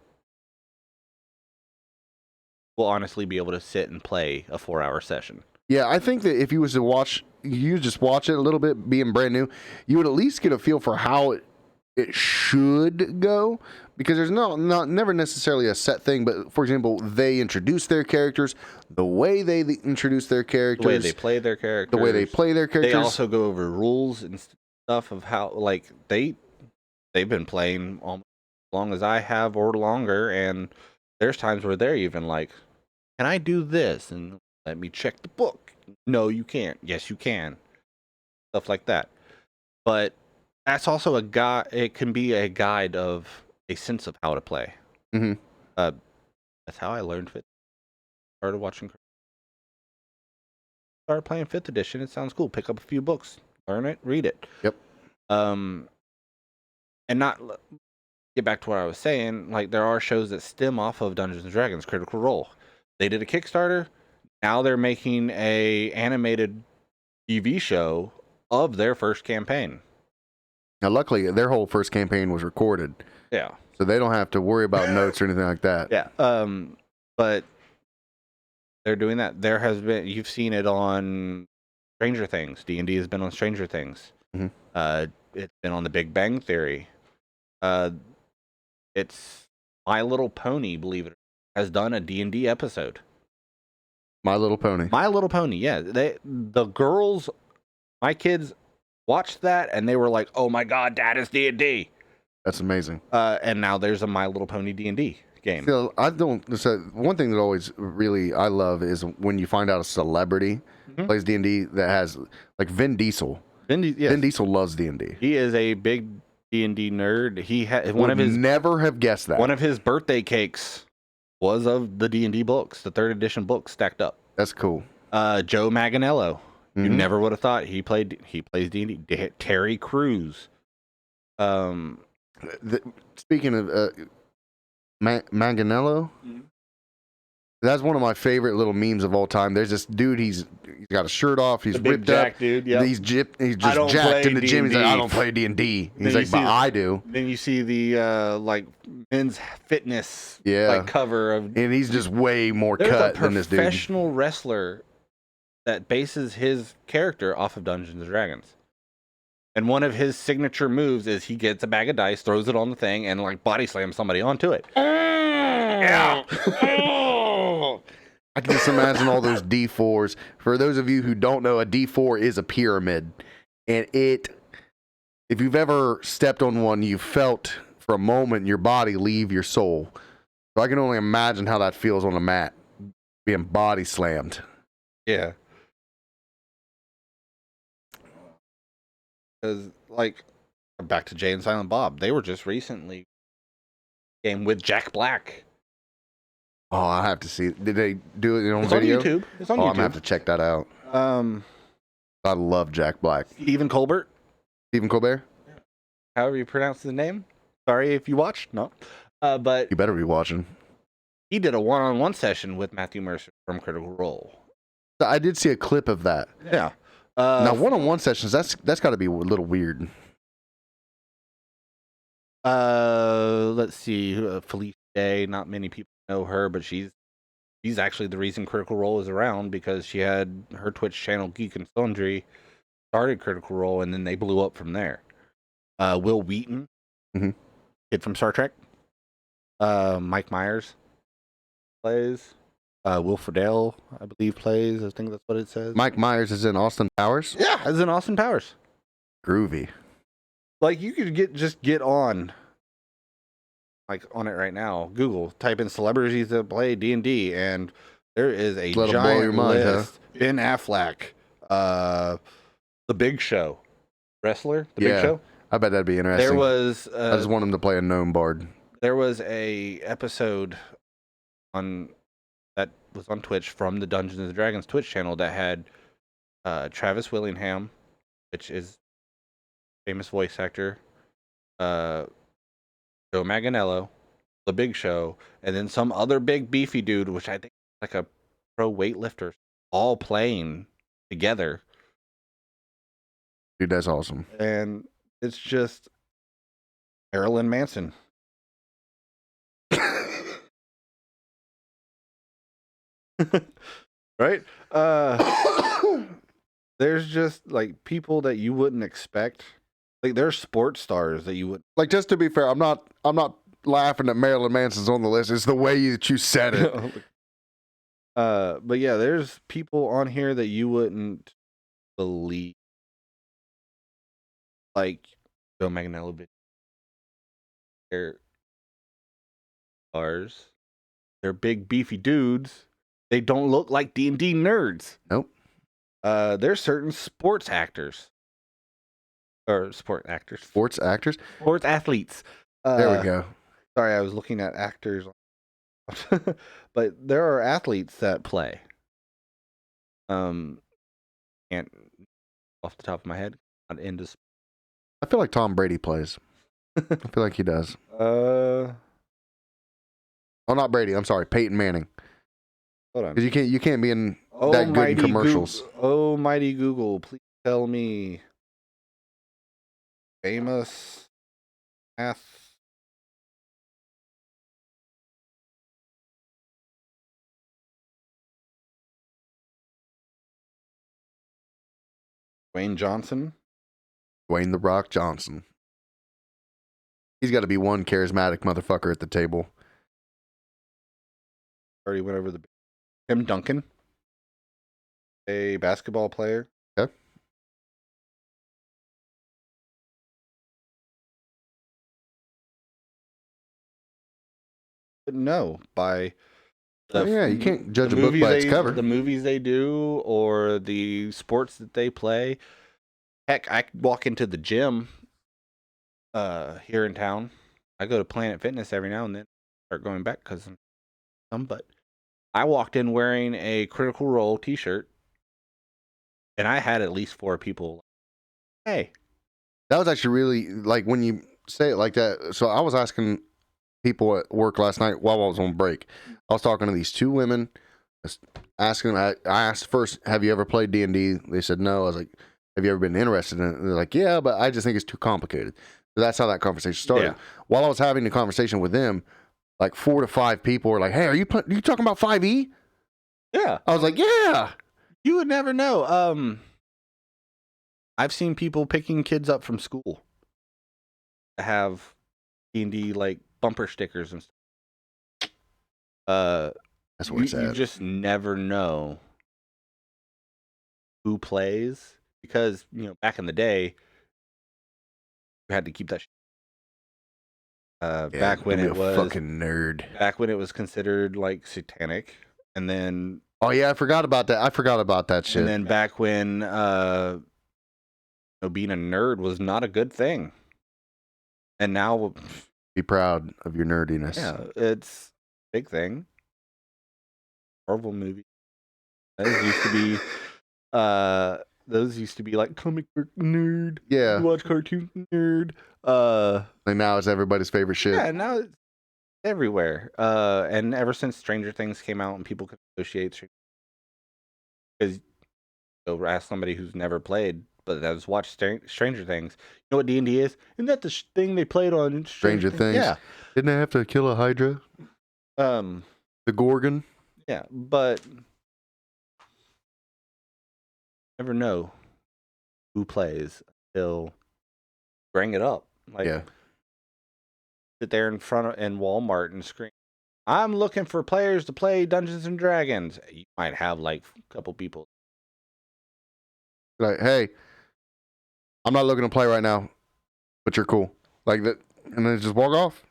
we'll honestly be able to sit and play a 4-hour session. Yeah, I think that if you was to watch, you just watch it a little bit, being brand new, you would at least get a feel for how it should go, because there's never necessarily a set thing. But for example, they introduce their characters, the way they introduce their characters, the way they play their characters, They also go over rules and stuff of how, like, they've been playing almost as long as I have or longer, and there's times where they're even like, "Can I do this?" And let me check the book. No, you can't. Yes, you can. Stuff like that. But that's also it can be a guide of a sense of how to play. Mm-hmm. That's how I learned Fifth. Started watching. Started playing 5th edition. It sounds cool. Pick up a few books. Learn it. Read it. Yep. And not get back to what I was saying. Like, there are shows that stem off of Dungeons and Dragons. Critical Role. They did a Kickstarter. Now they're making a animated TV show of their first campaign. Now, luckily, their whole first campaign was recorded. Yeah. So they don't have to worry about notes or anything like that. Yeah. But they're doing that. There has been, you've seen it on Stranger Things. D&D has been on Stranger Things. Mm-hmm. It's been on The Big Bang Theory. It's My Little Pony, believe it, has done a D&D episode. My Little Pony. My Little Pony, yeah. The girls, my kids, watched that and they were like, "Oh my God, Dad, is D&D." That's amazing. And now there's a My Little Pony D&D game. So one thing that always really I love is when you find out a celebrity plays D&D that has, like, Vin Diesel. Vin Diesel loves D&D. He is a big D&D nerd. He never have guessed that. One of his birthday cakes was of the D&D books, the 3rd edition books stacked up. That's cool. Joe Manganiello. You never would have thought he plays D&D. Terry Crews. Speaking of Manganiello, that's one of my favorite little memes of all time. There's this dude. He's got a shirt off. He's ripped up. Dude, yep. He's just jacked in the gym. He's like, I don't play D&D. He's like, but I do. Then you see the like men's fitness cover of, and he's just way more cut than this dude. There's a professional wrestler that bases his character off of Dungeons and Dragons. And one of his signature moves is he gets a bag of dice, throws it on the thing, and like body slams somebody onto it. Yeah. I can just imagine all those D4s. For those of you who don't know, a D4 is a pyramid. And if you've ever stepped on one, you felt for a moment your body leave your soul. So I can only imagine how that feels on a mat, being body slammed. Yeah. Because, like, back to Jay and Silent Bob, they were just recently game with Jack Black. Oh, I have to see. Did they do it on it's video? On YouTube. It's on YouTube. I'm gonna have to check that out. I love Jack Black. Stephen Colbert. Stephen Colbert. However you pronounce his name. Sorry if you watched. No, but you better be watching. He did a one-on-one session with Matthew Mercer from Critical Role. I did see a clip of that. Yeah. Now, one-on-one sessions, that's got to be a little weird. Let's see. Felicia Day. Not many people know her, but she's actually the reason Critical Role is around, because she had her Twitch channel Geek and Sundry, started Critical Role, and then they blew up from there. Will Wheaton, kid from Star Trek. Mike Myers plays. Will Friedle, I believe, plays. I think that's what it says. Mike Myers is in Austin Powers? Yeah, is in Austin Powers. Groovy. Like, you could get on, like, on it right now. Google, type in celebrities that play D&D, and there is a giant list. Huh? Ben Affleck, The Big Show. Wrestler? The Big Show? I bet that'd be interesting. There was. I just want him to play a gnome bard. There was a episode that was on Twitch from the Dungeons and Dragons Twitch channel that had Travis Willingham, which is a famous voice actor, Joe Manganiello, The Big Show, and then some other big beefy dude, which I think is like a pro weightlifter, all playing together. Dude, that's awesome. And it's just Marilyn Manson. Right? There's just like people that you wouldn't expect. Like there's sports stars that you would like. Just to be fair, I'm not laughing that Marilyn Manson's on the list. It's the way that you said it. But yeah, there's people on here that you wouldn't believe. Like Joe Manganiello, they're stars. They're big beefy dudes. They don't look like D&D nerds. Nope. There's certain sports actors. Or sports actors. Sports actors? Sports athletes. There we go. Sorry, I was looking at actors. But there are athletes that play. Can't off the top of my head. Not into. I feel like Tom Brady plays. I feel like he does. Oh, not Brady. I'm sorry, Peyton Manning. Hold on. Because you can't be in that good in commercials. Mighty Google, please tell me famous Dwayne Johnson. Dwayne The Rock Johnson. He's got to be one charismatic motherfucker at the table. Already went over Tim Duncan, a basketball player. Okay. But no, by you can't judge a book by its cover. The movies they do or the sports that they play. Heck, I walk into the gym here in town. I go to Planet Fitness every now and then. Start going back because but I walked in wearing a Critical Role t-shirt, and I had at least 4 people. Hey, that was actually really like when you say it like that. So I was asking people at work last night while I was on break. I was talking to these 2 women, asking them. I asked first, "Have you ever played D&D?" They said no. I was like, "Have you ever been interested in it?" And they're like, "Yeah, but I just think it's too complicated." So that's how that conversation started. Yeah. While I was having the conversation with them, like 4 to 5 people were like, "Hey, are you talking about 5e?" Yeah. I was like, "Yeah." You would never know. I've seen people picking kids up from school to have D&D like bumper stickers and stuff. That's where it's at. You just never know who plays because, back in the day, you had to keep that back when it was fucking nerd. Back when it was considered like satanic, and then oh yeah, I forgot about that. I forgot about that shit. And then back when being a nerd was not a good thing, and now be proud of your nerdiness. Yeah, it's a big thing. Marvel movie. Those used to be like comic book nerd. Yeah. You watch cartoon nerd. And now it's everybody's favorite shit. Yeah, now it's everywhere. And ever since Stranger Things came out and people could associate, because go ask somebody who's never played but has watched Stranger Things. You know what D&D is? Isn't that the thing they played on Stranger Things? Yeah. Didn't they have to kill a Hydra? The Gorgon? Yeah, but never know who plays until bring it up. Like, yeah. Sit there in Walmart and scream, "I'm looking for players to play Dungeons and Dragons." You might have like a couple people. Like, hey, I'm not looking to play right now, but you're cool. Like that, and then just walk off.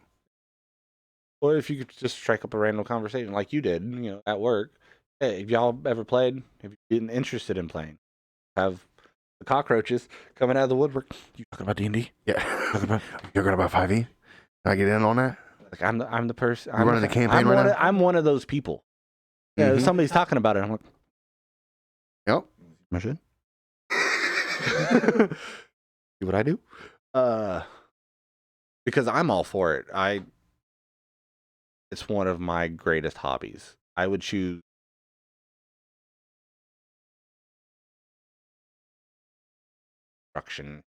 Or if you could just strike up a random conversation like you did, at work. Hey, have y'all ever played? Have you been interested in playing? Have The cockroaches coming out of the woodwork. You talking about D&D? Yeah. You're talking about 5e? Can I get in on that? Like I'm the person. I'm running the campaign right now? I'm one of those people. Yeah, somebody's talking about it. I'm like, yep. Mission. See what I do? Because I'm all for it. It's one of my greatest hobbies. I would choose construction.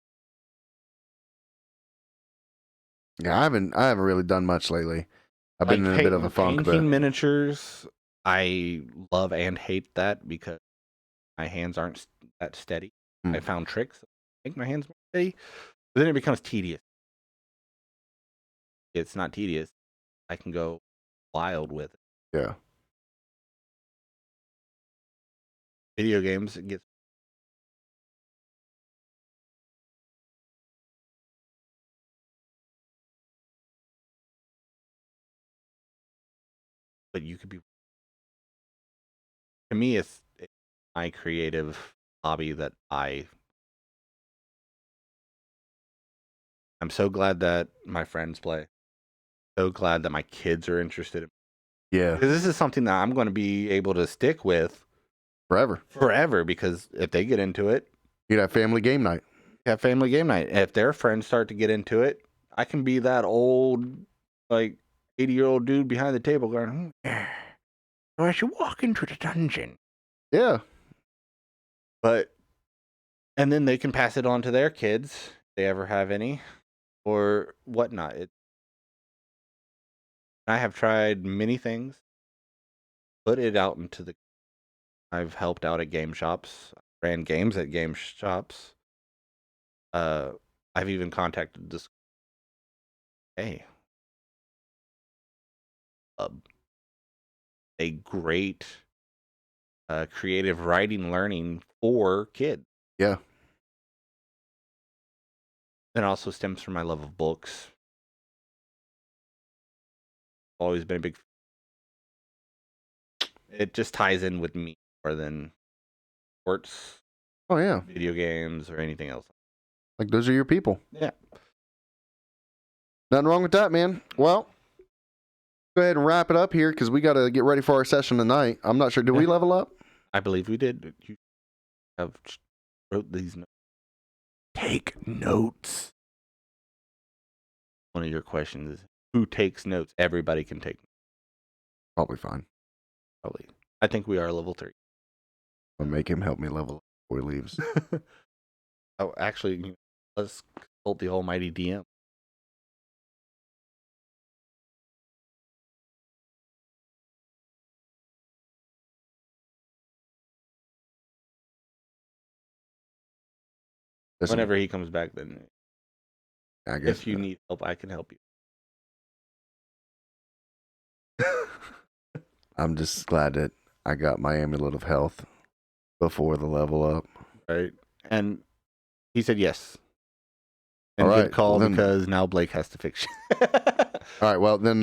Yeah, I haven't really done much lately. I've been in a bit of a funk. Painting miniatures, I love and hate that because my hands aren't that steady. I found tricks to make my hands more steady, but then it becomes tedious. It's not tedious. I can go wild with it. Yeah. Video games, it gets. But you could be. To me, it's my creative hobby that I'm so glad that my friends play. So glad that my kids are interested in. Yeah. Because this is something that I'm going to be able to stick with forever. Because if they get into it, you'd have family game night. If their friends start to get into it, I can be that old, like 80-year-old dude behind the table going, so I should walk into the dungeon. Yeah. And then they can pass it on to their kids, if they ever have any, or whatnot. I have tried many things, put it out into the. I've helped out at game shops, ran games at game shops. I've even contacted this. Hey, a great creative writing learning for kids. Yeah. It also stems from my love of books. Always been a big. It just ties in with me more than sports. Oh yeah. Video games or anything else. Like those are your people. Yeah. Nothing wrong with that, man. Well, go ahead and wrap it up here because we got to get ready for our session tonight. I'm not sure. Did we level up? I believe we did. You have wrote these notes. Take notes. One of your questions is who takes notes? Everybody can take notes. Probably fine. Probably. I think we are level 3. I'll make him help me level up before he leaves. Oh, actually, let's consult the almighty DM. Whenever he comes back, then I guess if you need help, I can help you. I'm just glad that I got my amulet of health before the level up. Right. And he said yes. And good call because now Blake has to fix you. All right. Well, then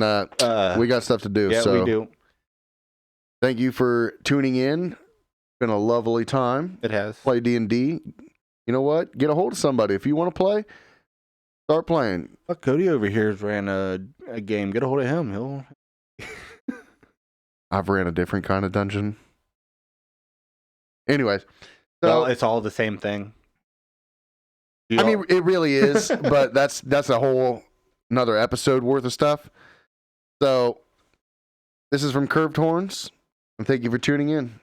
we got stuff to do. Yeah, so we do. Thank you for tuning in. It's been a lovely time. It has. Play D&D. You know what? Get a hold of somebody. If you want to play, start playing. Fuck, Cody over here has ran a game. Get a hold of him. He'll. I've ran a different kind of dungeon. Anyways. So, well, it's all the same thing. I mean, it really is, but that's a whole another episode worth of stuff. So, this is from Curved Horns, and thank you for tuning in.